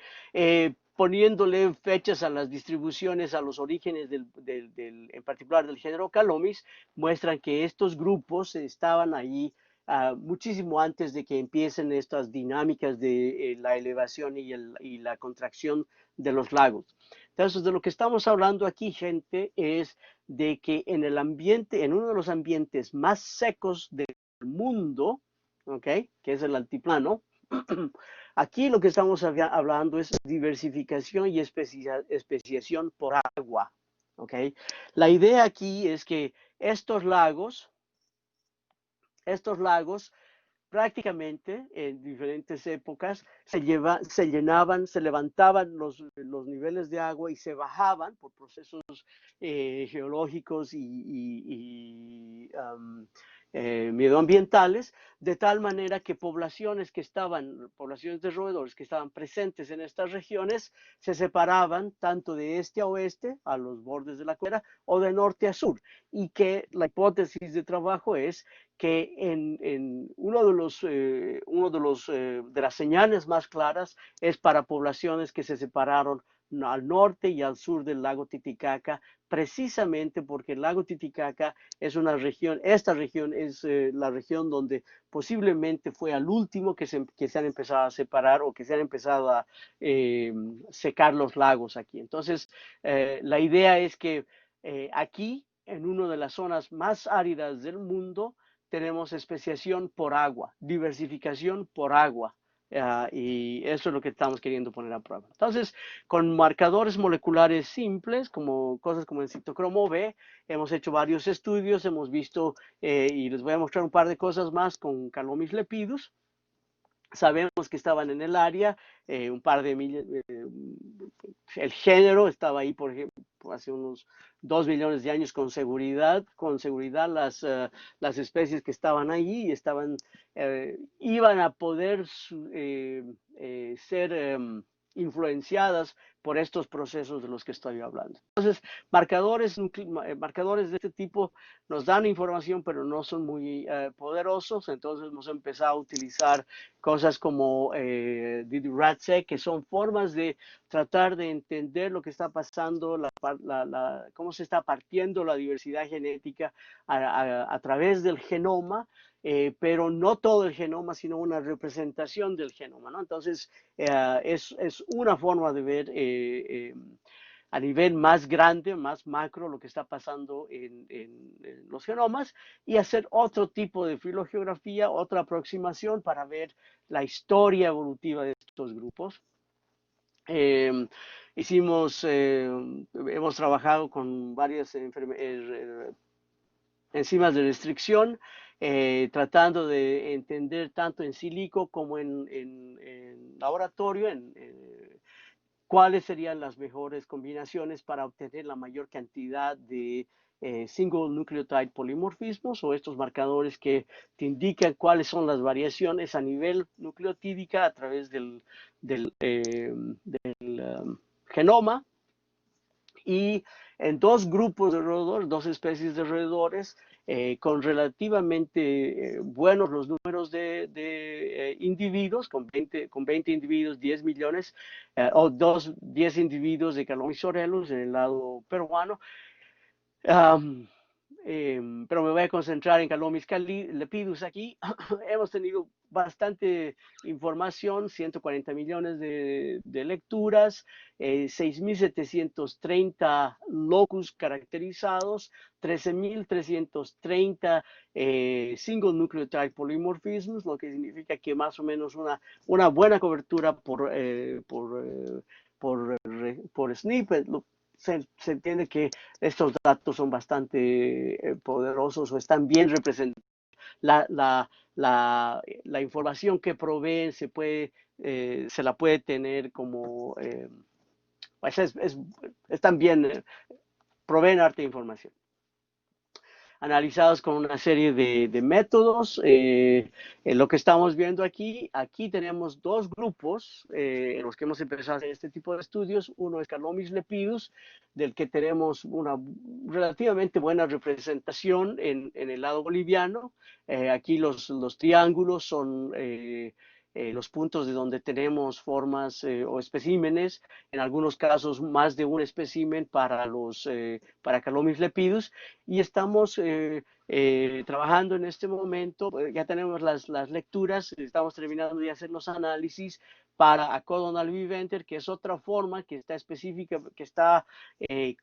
poniéndole fechas a las distribuciones, a los orígenes en particular del género Calomis, muestran que estos grupos estaban ahí muchísimo antes de que empiecen estas dinámicas de la elevación y la contracción de los lagos. Entonces, de lo que estamos hablando aquí, gente, es de que en el ambiente, en uno de los ambientes más secos del mundo, ¿ok?, que es el altiplano, aquí lo que estamos hablando es diversificación y especiación por agua, ¿ok? La idea aquí es que estos lagos prácticamente en diferentes épocas se llenaban, se levantaban los niveles de agua y se bajaban por procesos geológicos medioambientales, de tal manera que poblaciones de roedores que estaban presentes en estas regiones se separaban tanto de este a oeste, a los bordes de la cuera, o de norte a sur, y que la hipótesis de trabajo es que en de las señales más claras es para poblaciones que se separaron al norte y al sur del lago Titicaca, precisamente porque el lago Titicaca es una región, esta región es la región donde posiblemente fue al último que se han empezado a separar o que se han empezado a secar los lagos aquí. Entonces, la idea es que aquí, en una de las zonas más áridas del mundo, tenemos especiación por agua, diversificación por agua. Y eso es lo que estamos queriendo poner a prueba. Entonces, con marcadores moleculares simples, como cosas como el citocromo B, hemos hecho varios estudios, hemos visto, y les voy a mostrar un par de cosas más con Calomis lepidus. Sabemos que estaban en el área, un par de el género estaba ahí, por ejemplo, hace unos 2 millones de años con seguridad las especies que estaban ahí iban a poder ser influenciadas por estos procesos de los que estoy hablando. Entonces, marcadores de este tipo nos dan información, pero no son muy poderosos. Entonces, hemos empezado a utilizar cosas como DDRATSEC, que son formas de tratar de entender lo que está pasando, cómo se está partiendo la diversidad genética a través del genoma, pero no todo el genoma, sino una representación del genoma, ¿no? Entonces, es una forma de ver a nivel más grande, más macro, lo que está pasando en los genomas, y hacer otro tipo de filogeografía, otra aproximación para ver la historia evolutiva de estos grupos. Hemos trabajado con varias enzimas de restricción, tratando de entender tanto en silico como en laboratorio cuáles serían las mejores combinaciones para obtener la mayor cantidad de single nucleotide polimorfismos, o estos marcadores que te indican cuáles son las variaciones a nivel nucleotídica a través del genoma. Y en dos grupos de roedores, dos especies de roedores, con relativamente buenos los números de individuos, con 20 individuos, 10 millones, o 10 individuos de Calomis orelus en el lado peruano. Pero me voy a concentrar en Calomis lepidus aquí. Hemos tenido bastante información, 140 millones de lecturas, 6.730 locus caracterizados, 13.330 single nucleotide polymorphisms, lo que significa que más o menos una buena cobertura por SNP. Se entiende que estos datos son bastante poderosos o están bien representados. La información que proveen se la puede tener como, pues están bien, proveen harta información. Analizados con una serie de métodos. Lo que estamos viendo aquí tenemos dos grupos en los que hemos empezado a hacer este tipo de estudios. Uno es Calomis lepidus, del que tenemos una relativamente buena representación en el lado boliviano. Aquí los triángulos son los puntos de donde tenemos formas o especímenes, en algunos casos más de un espécimen para Calomis lepidus, y estamos trabajando en este momento. Ya tenemos las lecturas, estamos terminando de hacer los análisis para Acodon albiventer, que es otra forma que está específica, que está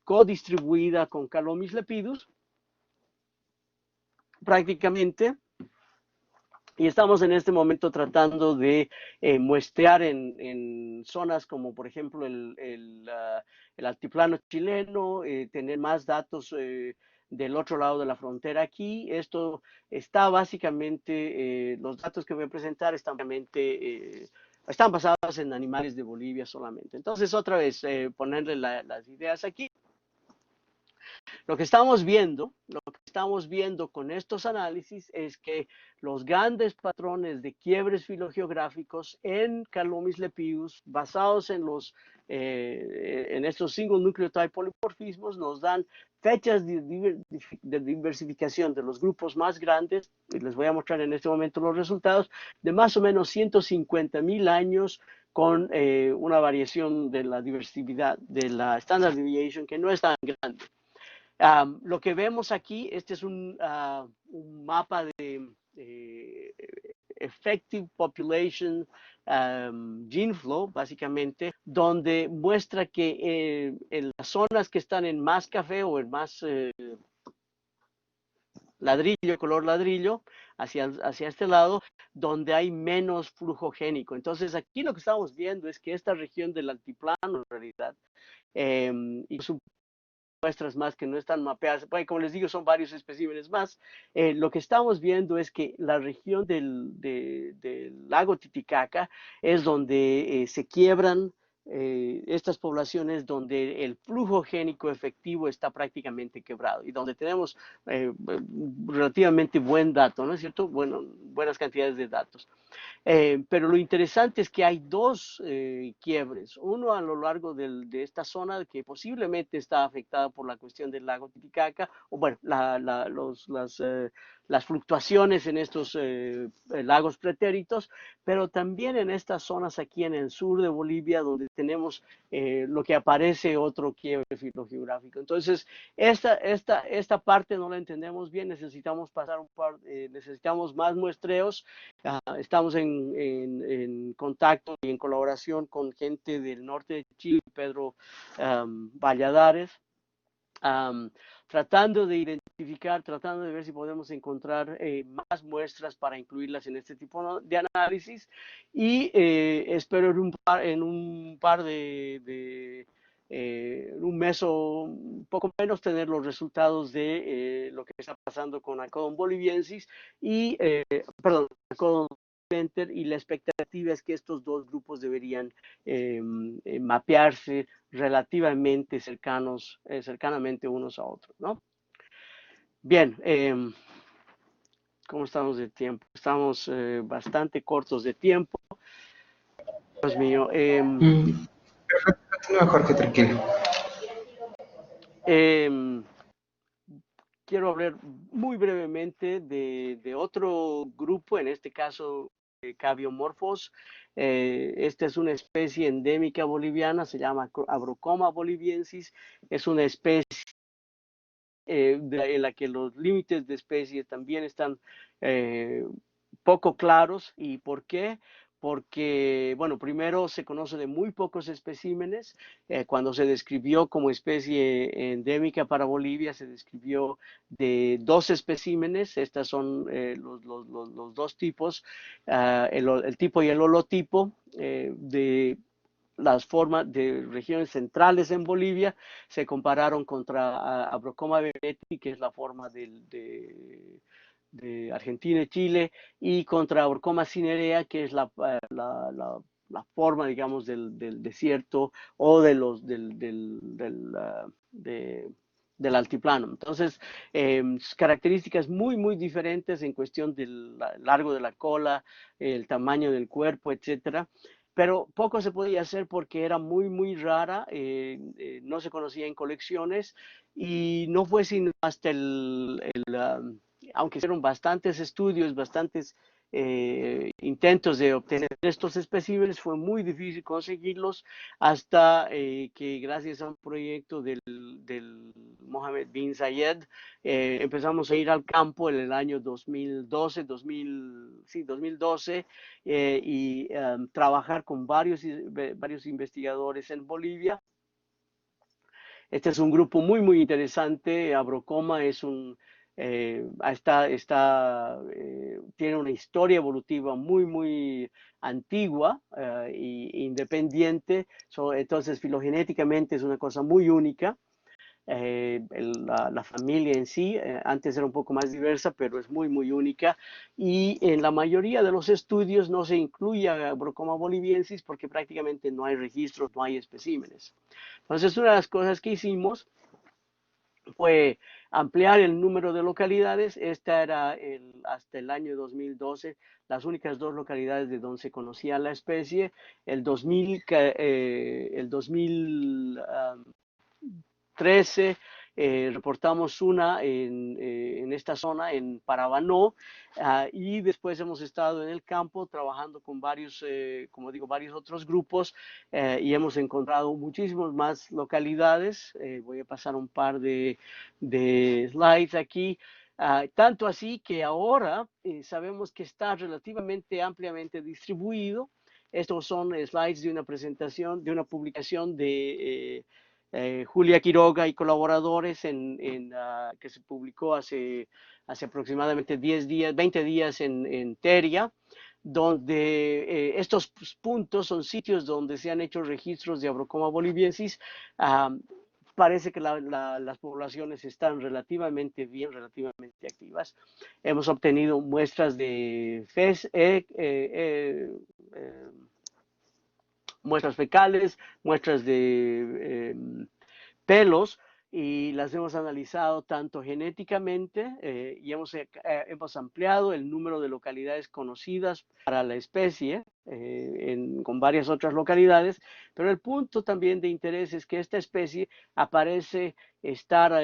codistribuida con Calomis lepidus, prácticamente. Y estamos en este momento tratando de muestrear en zonas como, por ejemplo, el altiplano chileno, tener más datos del otro lado de la frontera aquí. Esto está básicamente, los datos que voy a presentar están basados en animales de Bolivia solamente. Entonces, otra vez, ponerle las ideas aquí. Lo que estamos viendo con estos análisis es que los grandes patrones de quiebres filogeográficos en Calomis lepidus, basados en estos single nucleotide polimorfismos, nos dan fechas de diversificación de los grupos más grandes, y les voy a mostrar en este momento los resultados, de más o menos 150.000 años, con una variación de la diversidad, de la standard deviation, que no es tan grande. Lo que vemos aquí, este es un mapa de Effective Population Gene Flow, básicamente, donde muestra que en las zonas que están en más café o en más ladrillo, color ladrillo, hacia este lado, donde hay menos flujo génico. Entonces, aquí lo que estamos viendo es que esta región del altiplano, en realidad, y su muestras más que no están mapeadas, bueno, como les digo, son varios especímenes más. Lo que estamos viendo es que la región del lago Titicaca es donde se quiebran estas poblaciones, donde el flujo génico efectivo está prácticamente quebrado y donde tenemos relativamente buen dato, ¿no es cierto? Bueno, buenas cantidades de datos. Pero lo interesante es que hay dos quiebres, uno a lo largo de esta zona que posiblemente está afectada por la cuestión del lago Titicaca, o bueno, las fluctuaciones en estos lagos pretéritos, pero también en estas zonas aquí en el sur de Bolivia, donde tenemos lo que aparece otro quiebre filogeográfico. Entonces, esta parte no la entendemos bien, necesitamos necesitamos más muestreos. Estamos en contacto y en colaboración con gente del norte de Chile, Pedro Valladares, tratando de identificar, tratando de ver si podemos encontrar más muestras para incluirlas en este tipo de análisis, y espero en un par de un mes o un poco menos tener los resultados de lo que está pasando con Acodon boliviensis y, perdón, Acodon y la expectativa es que estos dos grupos deberían mapearse relativamente cercanamente unos a otros, ¿no? Bien, ¿cómo estamos de tiempo? Estamos bastante cortos de tiempo. Dios mío. Perfecto, continúa, Jorge, tranquilo. Quiero hablar muy brevemente de otro grupo, en este caso Cabiomorphos. Esta es una especie endémica boliviana, se llama Abrocoma boliviensis. Es una especie en la que los límites de especie también están poco claros. ¿Y por qué? Porque, bueno, primero se conoce de muy pocos especímenes. Cuando se describió como especie endémica para Bolivia, se describió de 2 especímenes. Estas son los dos tipos, el tipo y el holotipo de las formas de regiones centrales en Bolivia. Se compararon contra Abrocoma benetti, que es la forma de Argentina y Chile, y contra Abrocoma cinerea, que es la forma, digamos, del desierto o del altiplano. Entonces, características muy, muy diferentes en cuestión del largo de la cola, el tamaño del cuerpo, etcétera. Pero poco se podía hacer porque era muy, muy rara, no se conocía en colecciones, y no fue sino hasta aunque hicieron bastantes estudios, bastantes intentos de obtener estos especímenes, fue muy difícil conseguirlos hasta que gracias a un proyecto del Mohammed bin Zayed empezamos a ir al campo en el año 2012, 2012 y trabajar con varios investigadores en Bolivia. Este es un grupo muy, muy interesante. Abrocoma es tiene una historia evolutiva muy, muy antigua e independiente. Entonces, filogenéticamente es una cosa muy única. La familia en sí, antes era un poco más diversa, pero es muy, muy única. Y en la mayoría de los estudios no se incluye a Brocoma boliviensis porque prácticamente no hay registros, no hay especímenes. Entonces, una de las cosas que hicimos fue ampliar el número de localidades. Esta era hasta el año 2012 las únicas 2 localidades de donde se conocía la especie. El 2013 reportamos una en esta zona, en Parabanó, y después hemos estado en el campo trabajando con varios, como digo, varios otros grupos y hemos encontrado muchísimas más localidades. Voy a pasar un par de slides aquí. Tanto así que ahora sabemos que está relativamente ampliamente distribuido. Estos son slides de una presentación, de una publicación de Julia Quiroga y colaboradores que se publicó hace aproximadamente 10 días, 20 días en Teria, donde estos puntos son sitios donde se han hecho registros de Abrocoma boliviensis. Parece que las poblaciones están relativamente bien, relativamente activas. Hemos obtenido muestras de muestras fecales, muestras de pelos, y las hemos analizado tanto genéticamente y hemos ampliado el número de localidades conocidas para la especie con varias otras localidades, pero el punto también de interés es que esta especie aparece estar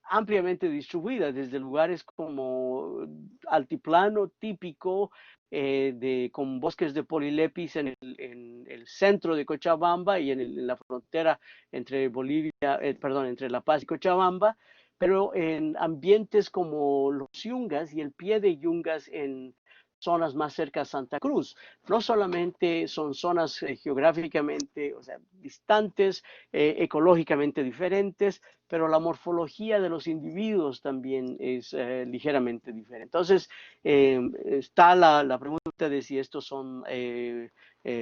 ampliamente distribuida desde lugares como altiplano típico con bosques de polilepis en el centro de Cochabamba y en la frontera entre entre La Paz y Cochabamba, pero en ambientes como los yungas y el pie de yungas en zonas más cerca a Santa Cruz. No solamente son zonas geográficamente, o sea, distantes, ecológicamente diferentes, pero la morfología de los individuos también es ligeramente diferente. Entonces, está la pregunta de si estos son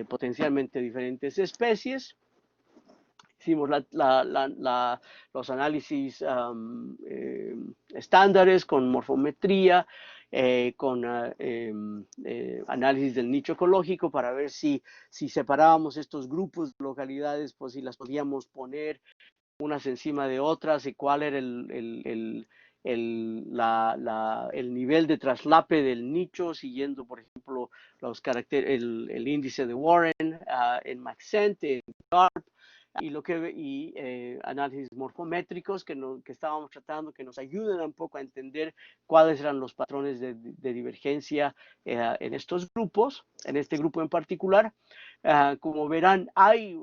potencialmente diferentes especies. Hicimos los análisis estándares con morfometría, con análisis del nicho ecológico para ver si separábamos estos grupos de localidades, pues si las podíamos poner unas encima de otras y cuál era el nivel de traslape del nicho siguiendo, por ejemplo, el índice de Warren en Maxent, en GARP, y análisis morfométricos que estábamos tratando, que nos ayudan un poco a entender cuáles eran los patrones de divergencia en estos grupos, en este grupo en particular. Como verán, hay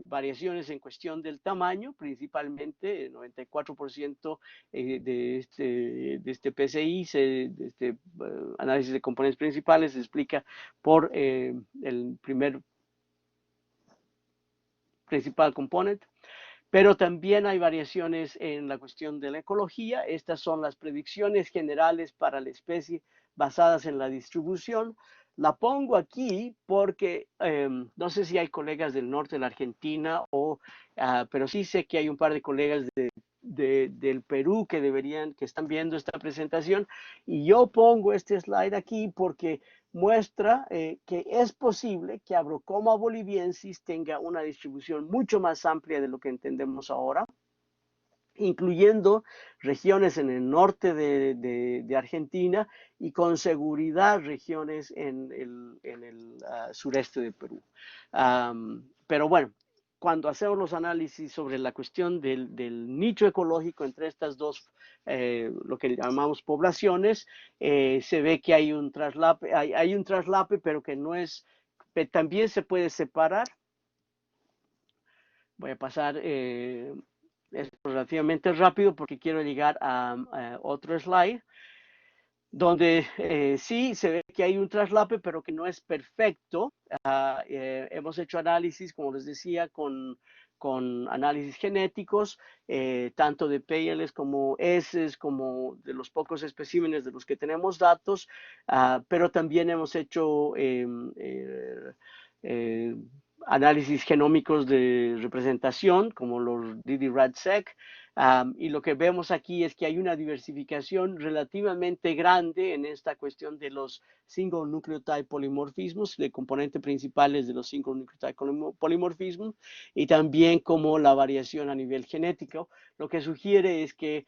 variaciones en cuestión del tamaño, principalmente el 94% de este PCI, de este análisis de componentes principales, se explica por el primer principal component, pero también hay variaciones en la cuestión de la ecología. Estas son las predicciones generales para la especie basadas en la distribución. La pongo aquí porque no sé si hay colegas del norte de la Argentina, pero sí sé que hay un par de colegas del Perú que están viendo esta presentación, y yo pongo este slide aquí porque muestra que es posible que Abrocoma boliviensis tenga una distribución mucho más amplia de lo que entendemos ahora, incluyendo regiones en el norte de Argentina y con seguridad regiones en el sureste de Perú. Pero bueno, cuando hacemos los análisis sobre la cuestión del nicho ecológico entre estas dos, lo que llamamos poblaciones, se ve que hay un traslape, hay un traslape, pero que no es, también se puede separar. Voy a pasar esto relativamente rápido porque quiero llegar a otro slide donde sí se ve que hay un traslape, pero que no es perfecto. Hemos hecho análisis, como les decía, con análisis genéticos, tanto de PLs como S, como de los pocos especímenes de los que tenemos datos, pero también hemos hecho eh, análisis genómicos de representación, como los ddRADSec, y lo que vemos aquí es que hay una diversificación relativamente grande en esta cuestión de los single nucleotide polimorfismos, de componentes principales de los single nucleotide polimorfismos, y también como la variación a nivel genético. Lo que sugiere es que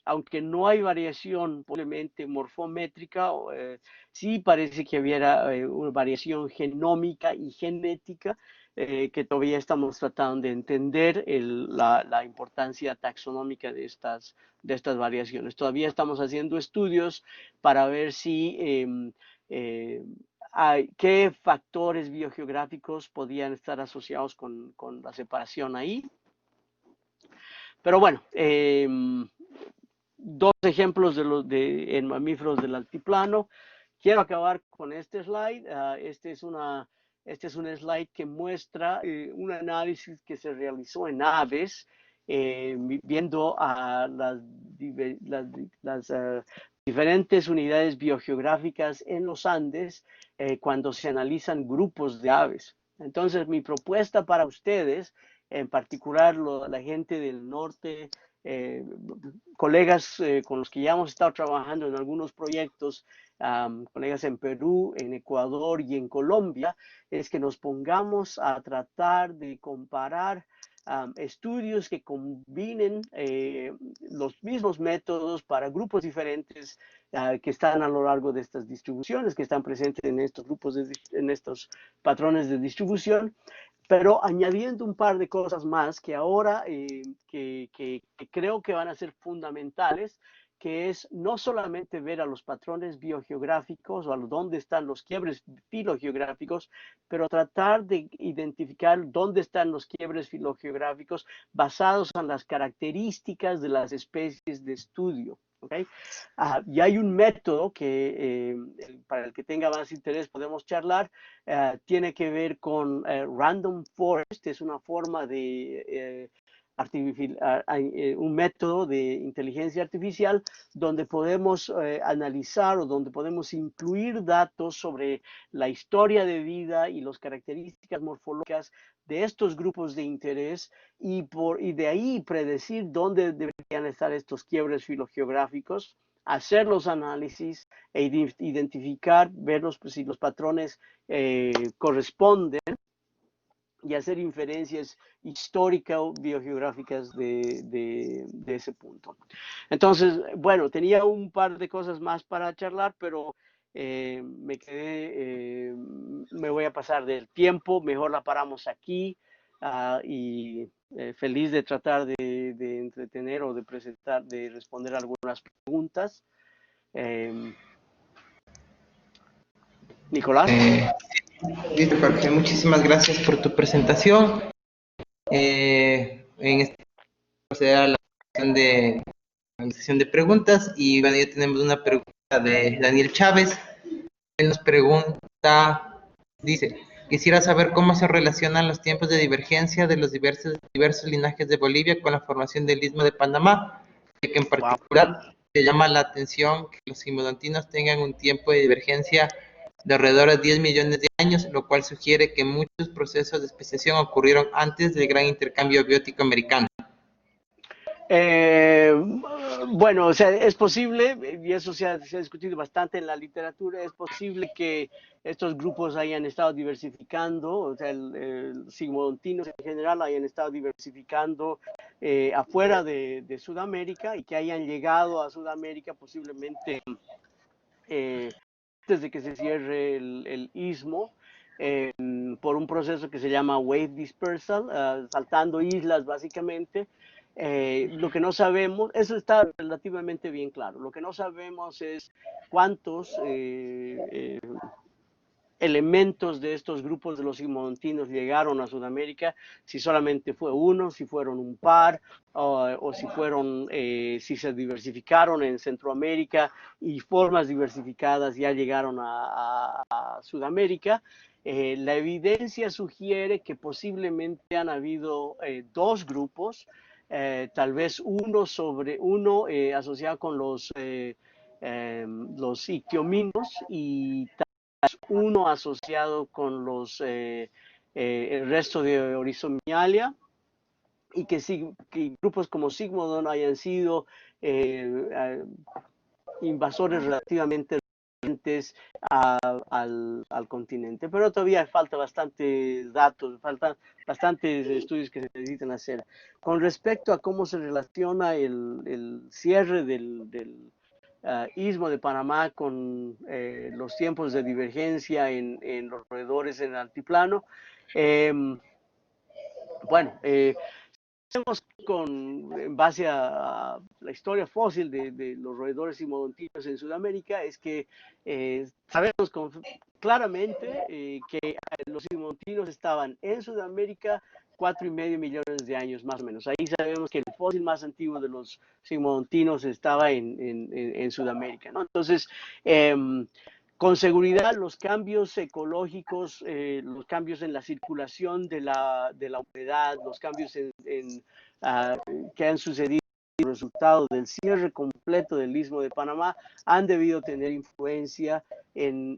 aunque no hay variación posiblemente morfométrica, sí parece que hubiera una variación genómica y genética, que todavía estamos tratando de entender la importancia taxonómica de estas variaciones. Todavía estamos haciendo estudios para ver si qué factores biogeográficos podían estar asociados con la separación ahí. Pero bueno, dos ejemplos en mamíferos del altiplano. Quiero acabar con este slide. Este es un slide que muestra un análisis que se realizó en aves, viendo a las diferentes unidades biogeográficas en los Andes cuando se analizan grupos de aves. Entonces, mi propuesta para ustedes, en particular la gente del norte, colegas con los que ya hemos estado trabajando en algunos proyectos, colegas en Perú, en Ecuador y en Colombia, es que nos pongamos a tratar de comparar estudios que combinen los mismos métodos para grupos diferentes que están a lo largo de estas distribuciones, que están presentes en estos grupos, en estos patrones de distribución, pero añadiendo un par de cosas más que ahora que creo que van a ser fundamentales, que es no solamente ver a los patrones biogeográficos o a dónde están los quiebres filogeográficos, pero tratar de identificar dónde están los quiebres filogeográficos basados en las características de las especies de estudio. ¿Okay? Y hay un método que para el que tenga más interés podemos charlar, tiene que ver con Random Forest, es una forma de un método de inteligencia artificial donde podemos analizar o donde podemos incluir datos sobre la historia de vida y las características morfológicas de estos grupos de interés y de ahí predecir dónde deberían estar estos quiebres filogeográficos, hacer los análisis e identificar, ver si los patrones corresponden y hacer inferencias históricas o biogeográficas de ese punto. Entonces, bueno, tenía un par de cosas más para charlar, pero me voy a pasar del tiempo, mejor la paramos aquí y feliz de tratar de entretener o de presentar, de responder algunas preguntas. Nicolás. Listo, Jorge, muchísimas gracias por tu presentación. En esta proceder a la sesión de preguntas y bueno, ya tenemos una pregunta de Daniel Chávez. Él nos pregunta, dice, quisiera saber cómo se relacionan los tiempos de divergencia de los diversos linajes de Bolivia con la formación del Istmo de Panamá, ya que en particular te llama la atención que los simodontinos tengan un tiempo de divergencia de alrededor de 10 millones de años, lo cual sugiere que muchos procesos de especiación ocurrieron antes del gran intercambio biótico americano. Bueno, o sea, es posible, y eso se ha discutido bastante en la literatura, es posible que estos grupos hayan estado diversificando, o sea, los sigmodontinos en general hayan estado diversificando afuera de Sudamérica y que hayan llegado a Sudamérica posiblemente antes de que se cierre el istmo. por un proceso que se llama wave dispersal, saltando islas básicamente. Lo que no sabemos, eso está relativamente bien claro, lo que no sabemos es cuántos elementos de estos grupos de los sigmodoncinos llegaron a Sudamérica, si solamente fue uno, si fueron un par, o si fueron, si se diversificaron en Centroamérica y formas diversificadas ya llegaron a Sudamérica. La evidencia sugiere que posiblemente han habido dos grupos, tal vez uno asociado con los iquiominos y uno asociado con el resto de Orizomialia, y que grupos como Sigmodon hayan sido invasores relativamente recientes al continente. Pero todavía falta bastantes datos, faltan bastantes estudios que se necesitan hacer. Con respecto a cómo se relaciona el cierre del Istmo de Panamá con los tiempos de divergencia en los roedores en el altiplano. Bueno, en base a la historia fósil de los roedores sigmodontinos en Sudamérica, es que sabemos claramente que los sigmodontinos estaban en Sudamérica 4,5 millones de años más o menos. Ahí sabemos que el fósil más antiguo de los sigmodontinos estaba en Sudamérica, ¿no? Entonces, con seguridad los cambios ecológicos, los cambios en la circulación de la humedad, los cambios que han sucedido como resultado del cierre completo del Istmo de Panamá han debido tener influencia en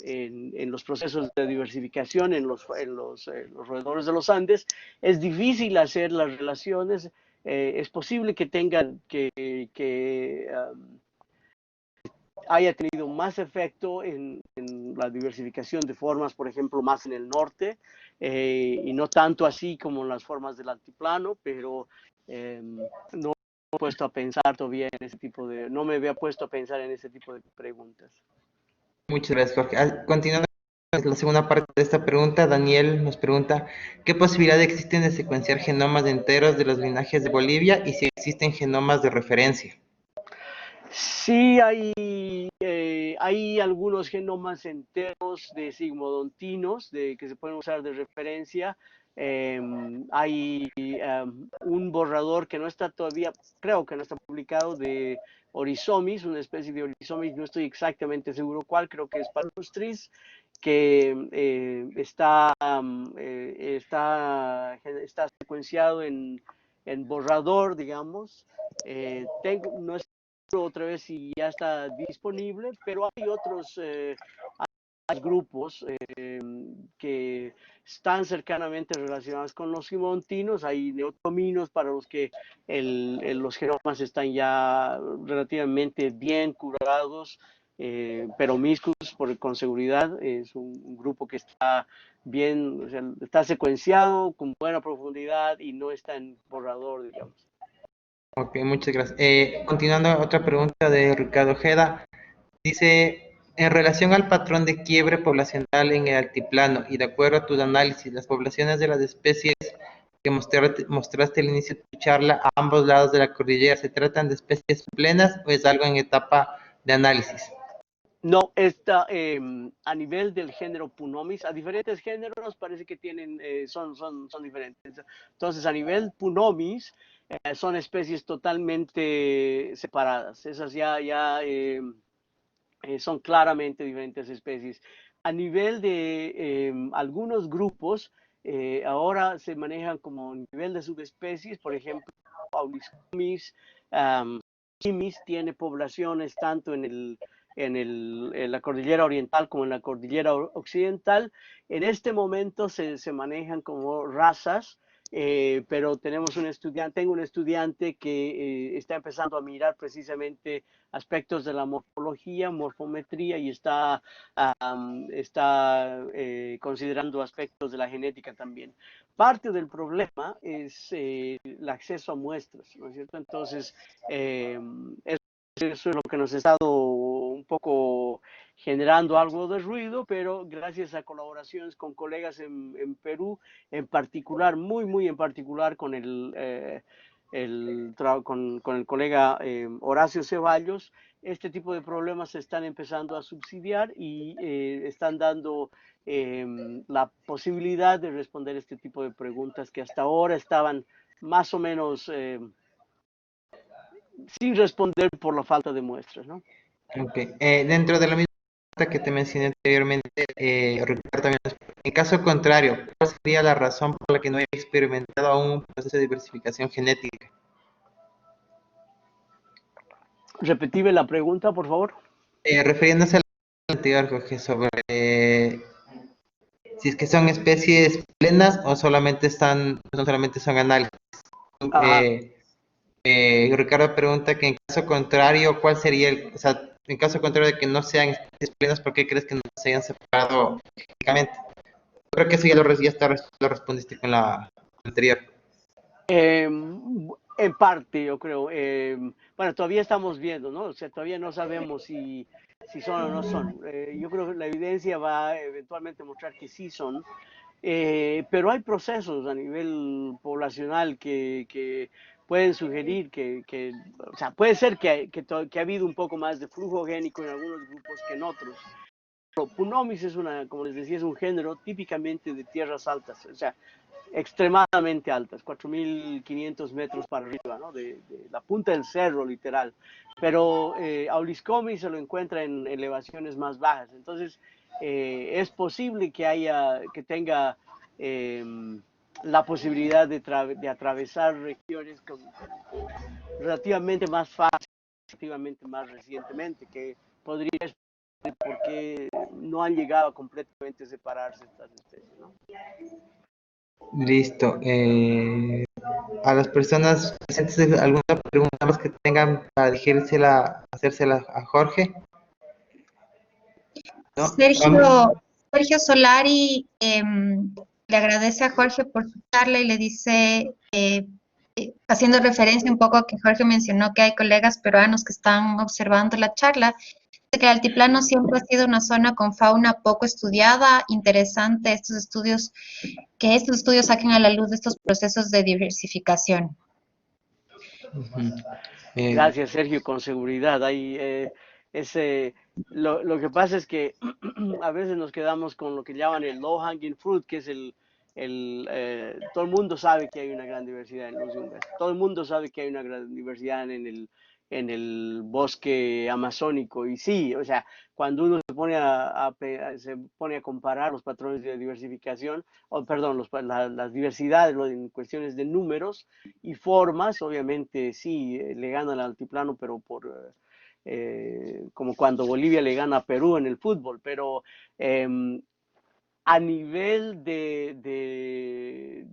los procesos de diversificación en los roedores de los Andes. Es difícil hacer las relaciones, es posible que tengan que haya tenido más efecto en la diversificación de formas, por ejemplo, más en el norte, y no tanto así como en las formas del altiplano, pero no me he puesto a pensar todavía en ese tipo no me había puesto a pensar en ese tipo de preguntas. Muchas gracias, Jorge. Continuando con la segunda parte de esta pregunta, Daniel nos pregunta, ¿qué posibilidad existe de secuenciar genomas enteros de los linajes de Bolivia y si existen genomas de referencia? Sí, hay algunos genomas enteros de sigmodontinos que se pueden usar de referencia. Hay un borrador que no está todavía, creo que no está publicado, de Orizomis, una especie de Orizomis, no estoy exactamente seguro cuál, creo que es Palustris, que está secuenciado en borrador, digamos. No es otra vez si ya está disponible, pero hay otros grupos que están cercanamente relacionados con los sigmodontinos. Hay neotominos para los que los genomas están ya relativamente bien curados, pero Miscus, con seguridad, es un grupo que está bien, o sea, está secuenciado con buena profundidad y no está en borrador, digamos. Ok, muchas gracias. Continuando, otra pregunta de Ricardo Ojeda. Dice, en relación al patrón de quiebre poblacional en el altiplano y de acuerdo a tu análisis, las poblaciones de las especies que mostraste al inicio de tu charla a ambos lados de la cordillera, ¿se tratan de especies plenas o es algo en etapa de análisis? No, está a nivel del género Punomis, a diferentes géneros parece que son diferentes. Entonces, a nivel Punomis, son especies totalmente separadas. Esas son claramente diferentes especies. A nivel de algunos grupos, ahora se manejan como nivel de subespecies, por ejemplo, Auliscomis, Chimis tiene poblaciones tanto en la cordillera oriental como en la cordillera occidental. En este momento se manejan como razas, pero tengo un estudiante que está empezando a mirar precisamente aspectos de la morfología, morfometría, y está considerando aspectos de la genética también. Parte del problema es el acceso a muestras, ¿no es cierto? Entonces, eso es lo que nos ha estado un poco generando algo de ruido, pero gracias a colaboraciones con colegas en Perú, en particular, muy en particular con con el colega Horacio Ceballos, este tipo de problemas se están empezando a subsidiar y están dando la posibilidad de responder este tipo de preguntas que hasta ahora estaban más o menos sin responder por la falta de muestras, ¿no? Ok. Dentro de la misma pregunta que te mencioné anteriormente, Ricardo también en caso contrario, ¿cuál sería la razón por la que no haya experimentado aún un proceso de diversificación genética? Repetime la pregunta, por favor. Refiriéndose al anterior, Jorge, sobre si es que son especies plenas o no solamente son análisis. Ajá. Ricardo pregunta que en caso contrario, ¿cuál sería o sea, en caso contrario de que no sean especies plenas, ¿por qué crees que no se hayan separado genéticamente? Creo que eso lo respondiste con la anterior. En parte, yo creo. Bueno, todavía estamos viendo, ¿no? O sea, todavía no sabemos si son o no son. Yo creo que la evidencia va a eventualmente mostrar que sí son, pero hay procesos a nivel poblacional que pueden sugerir o sea, puede ser que ha habido un poco más de flujo génico en algunos grupos que en otros. Punomis es como les decía, es un género típicamente de tierras altas, o sea, extremadamente altas, 4.500 metros para arriba, ¿no? De la punta del cerro, literal. Pero Auliscomi se lo encuentra en elevaciones más bajas. Entonces, es posible que tenga eh, la posibilidad de atravesar regiones relativamente más fácil, relativamente más recientemente, que podría explicar por qué no han llegado a completamente separarse estas especies, ¿no? Listo. A las personas presentes, ¿alguna pregunta más que tengan para hacérsela a Jorge? ¿No? Sergio Solari le agradece a Jorge por su charla y le dice, haciendo referencia un poco a que Jorge mencionó que hay colegas peruanos que están observando la charla, que el altiplano siempre ha sido una zona con fauna poco estudiada, interesante que estos estudios saquen a la luz de estos procesos de diversificación. Ujú. Eh, Gracias, Sergio, con seguridad. Ese, lo que pasa es que a veces nos quedamos con lo que llaman el low hanging fruit, que es todo el mundo sabe que hay una gran diversidad en los yungas, todo el mundo sabe que hay una gran diversidad en el bosque amazónico. Y sí, o sea, cuando uno se pone a comparar los patrones de diversificación, o perdón, las diversidades en cuestiones de números y formas, obviamente sí, le gana al altiplano, pero como cuando Bolivia le gana a Perú en el fútbol, pero a nivel de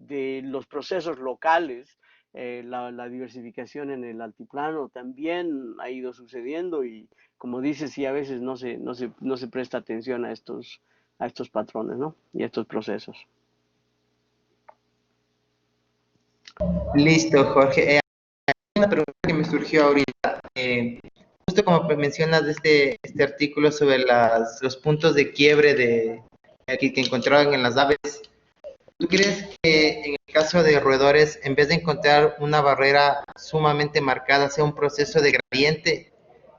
los procesos locales, la diversificación en el altiplano también ha ido sucediendo y como dices, sí, a veces no se presta atención a estos patrones, ¿no? Y a estos procesos. Listo, Jorge. Una pregunta que me surgió ahorita. Justo como mencionas de este artículo sobre los puntos de quiebre que encontraban en las aves, ¿tú crees que en el caso de roedores, en vez de encontrar una barrera sumamente marcada, sea un proceso de gradiente,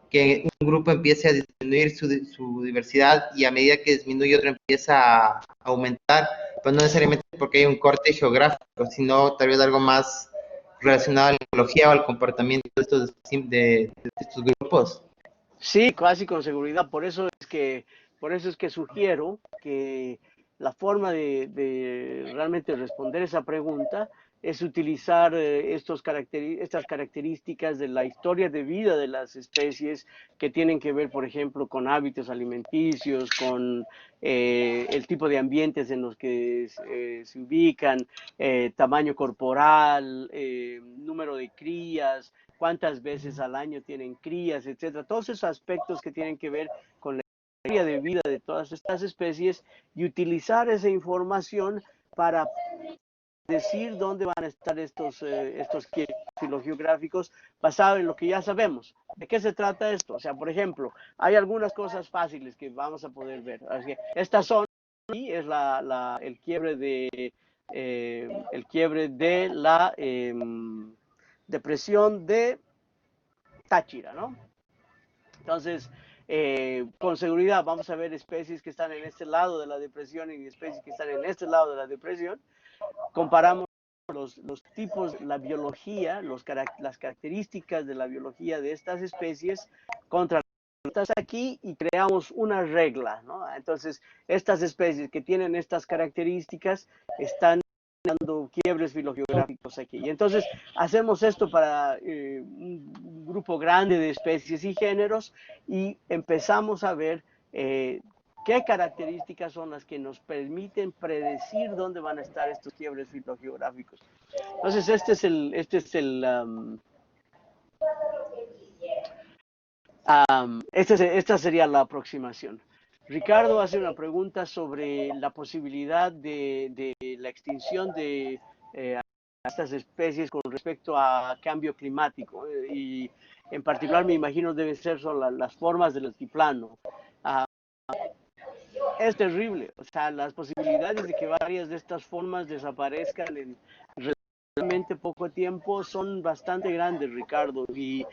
que un grupo empiece a disminuir su diversidad y a medida que disminuye otro empieza a aumentar, pues no necesariamente porque hay un corte geográfico, sino tal vez algo más relacionado a la ecología o al comportamiento de estos grupos? Sí, casi con seguridad. Por eso es que sugiero que la forma de realmente responder esa pregunta es utilizar estas características de la historia de vida de las especies que tienen que ver, por ejemplo, con hábitos alimenticios, con el tipo de ambientes en los que se ubican, tamaño corporal, número de crías, cuántas veces al año tienen crías, etcétera. Todos esos aspectos que tienen que ver con la historia de vida de todas estas especies y utilizar esa información para decir dónde van a estar estos quiebres filogeográficos basado en lo que ya sabemos. ¿De qué se trata esto? O sea, por ejemplo, hay algunas cosas fáciles que vamos a poder ver. Así que esta zona aquí es el quiebre de la depresión de Táchira, ¿no? Entonces, con seguridad vamos a ver especies que están en este lado de la depresión y especies que están en este lado de la depresión. Comparamos los tipos, la biología, las características de la biología de estas especies contra estas aquí y creamos una regla, ¿no? Entonces, estas especies que tienen estas características están dando quiebres filogeográficos aquí. Y entonces hacemos esto para un grupo grande de especies y géneros y empezamos a ver qué características son las que nos permiten predecir dónde van a estar estos quiebres filogeográficos. Entonces esta sería la aproximación. Ricardo hace una pregunta sobre la posibilidad de la extinción de estas especies con respecto a cambio climático y en particular me imagino deben ser son las formas del altiplano. Es terrible, o sea, las posibilidades de que varias de estas formas desaparezcan en relativamente poco tiempo son bastante grandes, Ricardo, y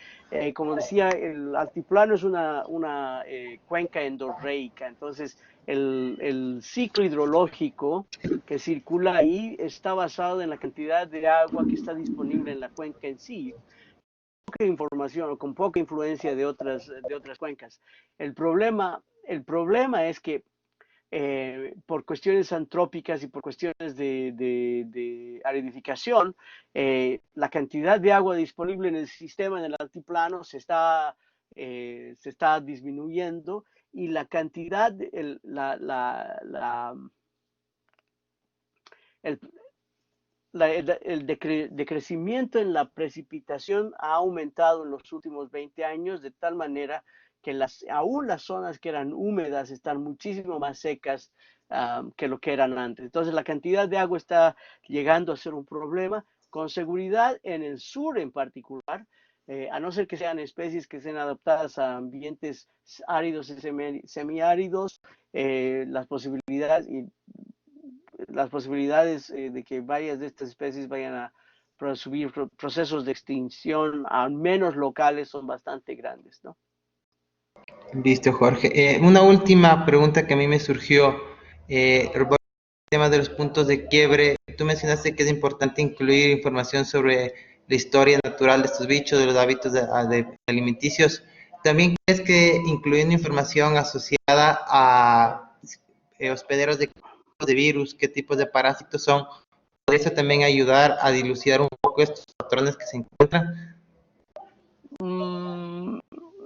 como decía, el altiplano es una cuenca endorreica, entonces el ciclo hidrológico que circula ahí está basado en la cantidad de agua que está disponible en la cuenca en sí, poca información o con poca influencia de otras cuencas. El problema es que por cuestiones antrópicas y por cuestiones de aridificación, la cantidad de agua disponible en el sistema, en el altiplano, se está disminuyendo y la cantidad, el decrecimiento en la precipitación ha aumentado en los últimos 20 años de tal manera que aún las zonas que eran húmedas están muchísimo más secas que lo que eran antes. Entonces la cantidad de agua está llegando a ser un problema, con seguridad en el sur en particular, a no ser que sean especies que sean adaptadas a ambientes áridos y semiáridos, las posibilidades de que varias de estas especies vayan a subir procesos de extinción, al menos locales, son bastante grandes, ¿no? Listo, Jorge. Una última pregunta que a mí me surgió, el tema de los puntos de quiebre. Tú mencionaste que es importante incluir información sobre la historia natural de estos bichos, de los hábitos alimenticios. ¿También crees que incluyendo información asociada a hospederos de virus, qué tipos de parásitos son, puede eso también ayudar a dilucidar un poco estos patrones que se encuentran?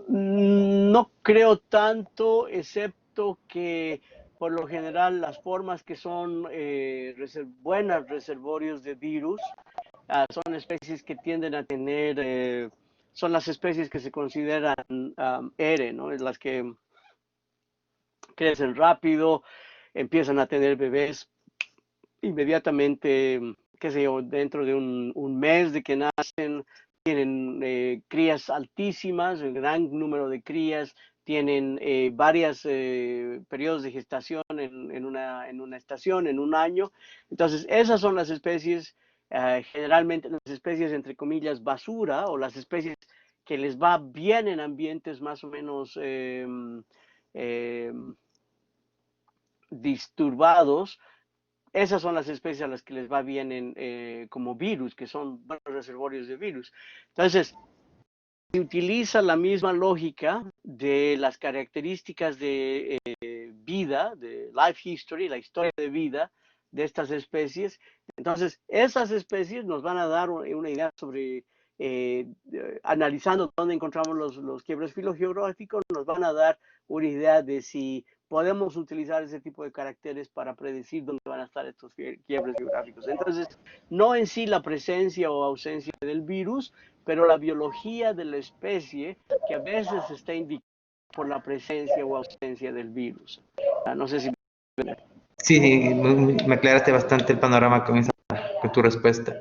No creo tanto, excepto que por lo general las formas que son buenas reservorios de virus son especies que tienden a tener, son las especies que se consideran ERE, ¿no? Es las que crecen rápido, empiezan a tener bebés inmediatamente, qué sé yo, dentro de un mes de que nacen, tienen crías altísimas, un gran número de crías, tienen varios periodos de gestación en una estación, en un año. Entonces, esas son las especies, generalmente las especies, entre comillas, basura, o las especies que les va bien en ambientes más o menos disturbados. Esas son las especies a las que les va bien como virus, que son buenos reservorios de virus. Entonces, se utiliza la misma lógica de las características de vida, de life history, la historia de vida de estas especies. Entonces, esas especies nos van a dar una idea sobre, analizando dónde encontramos los quiebres filogeográficos, nos van a dar una idea de si podemos utilizar ese tipo de caracteres para predecir dónde van a estar estos quiebres geográficos. Entonces, no en sí la presencia o ausencia del virus, pero la biología de la especie que a veces está indicada por la presencia o ausencia del virus. No sé si... Sí, me aclaraste bastante el panorama con esa. por tu respuesta.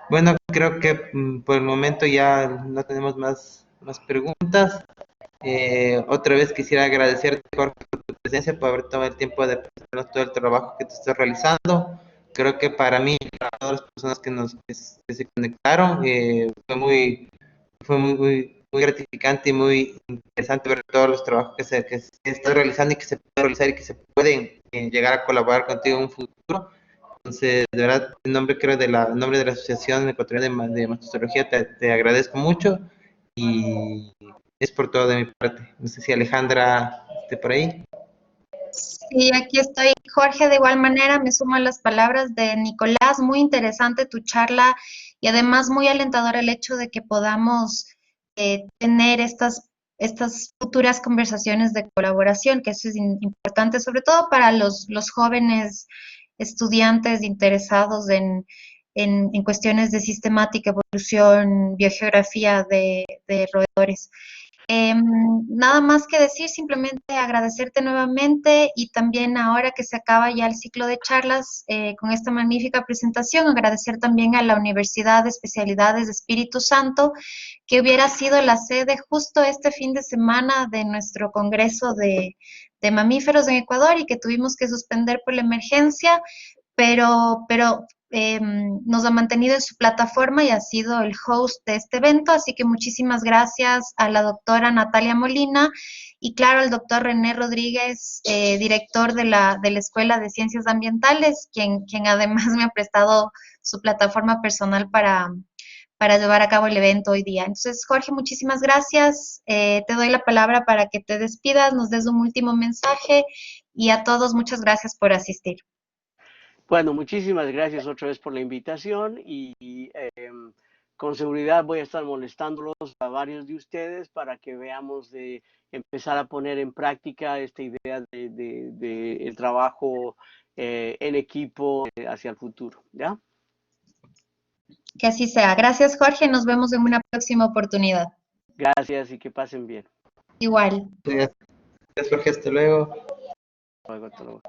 Bueno, creo que por el momento ya no tenemos más preguntas. Otra vez quisiera agradecerte, Jorge, por tu presencia, por haber tomado el tiempo de presentarnos todo el trabajo que tú estás realizando. Creo que para mí, para todas las personas que se conectaron, fue muy gratificante y muy interesante ver todos los trabajos que se están realizando y que se pueden realizar y que se pueden llegar a colaborar contigo en un futuro. Entonces, de verdad, en nombre de la Asociación Ecuatoriana de Mastología, te agradezco mucho y es por todo de mi parte. No sé si Alejandra esté por ahí. Sí, aquí estoy. Jorge, de igual manera me sumo a las palabras de Nicolás. Muy interesante tu charla y además muy alentador el hecho de que podamos tener estas futuras conversaciones de colaboración, que eso es importante, sobre todo para los jóvenes estudiantes interesados en cuestiones de sistemática, evolución, biogeografía de roedores. Nada más que decir, simplemente agradecerte nuevamente y también ahora que se acaba ya el ciclo de charlas con esta magnífica presentación, agradecer también a la Universidad de Especialidades de Espíritu Santo, que hubiera sido la sede justo este fin de semana de nuestro Congreso de Mamíferos en Ecuador y que tuvimos que suspender por la emergencia, pero nos ha mantenido en su plataforma y ha sido el host de este evento, así que muchísimas gracias a la doctora Natalia Molina y claro al doctor René Rodríguez, director de la Escuela de Ciencias Ambientales, quien además me ha prestado su plataforma personal para llevar a cabo el evento hoy día. Entonces, Jorge, muchísimas gracias. Te doy la palabra para que te despidas, nos des un último mensaje y a todos muchas gracias por asistir. Bueno, muchísimas gracias otra vez por la invitación y con seguridad voy a estar molestándolos a varios de ustedes para que veamos de empezar a poner en práctica esta idea de el trabajo en equipo hacia el futuro, ¿ya? Que así sea. Gracias, Jorge. Nos vemos en una próxima oportunidad. Gracias y que pasen bien. Igual. Gracias, Jorge, hasta luego. Luego, hasta luego.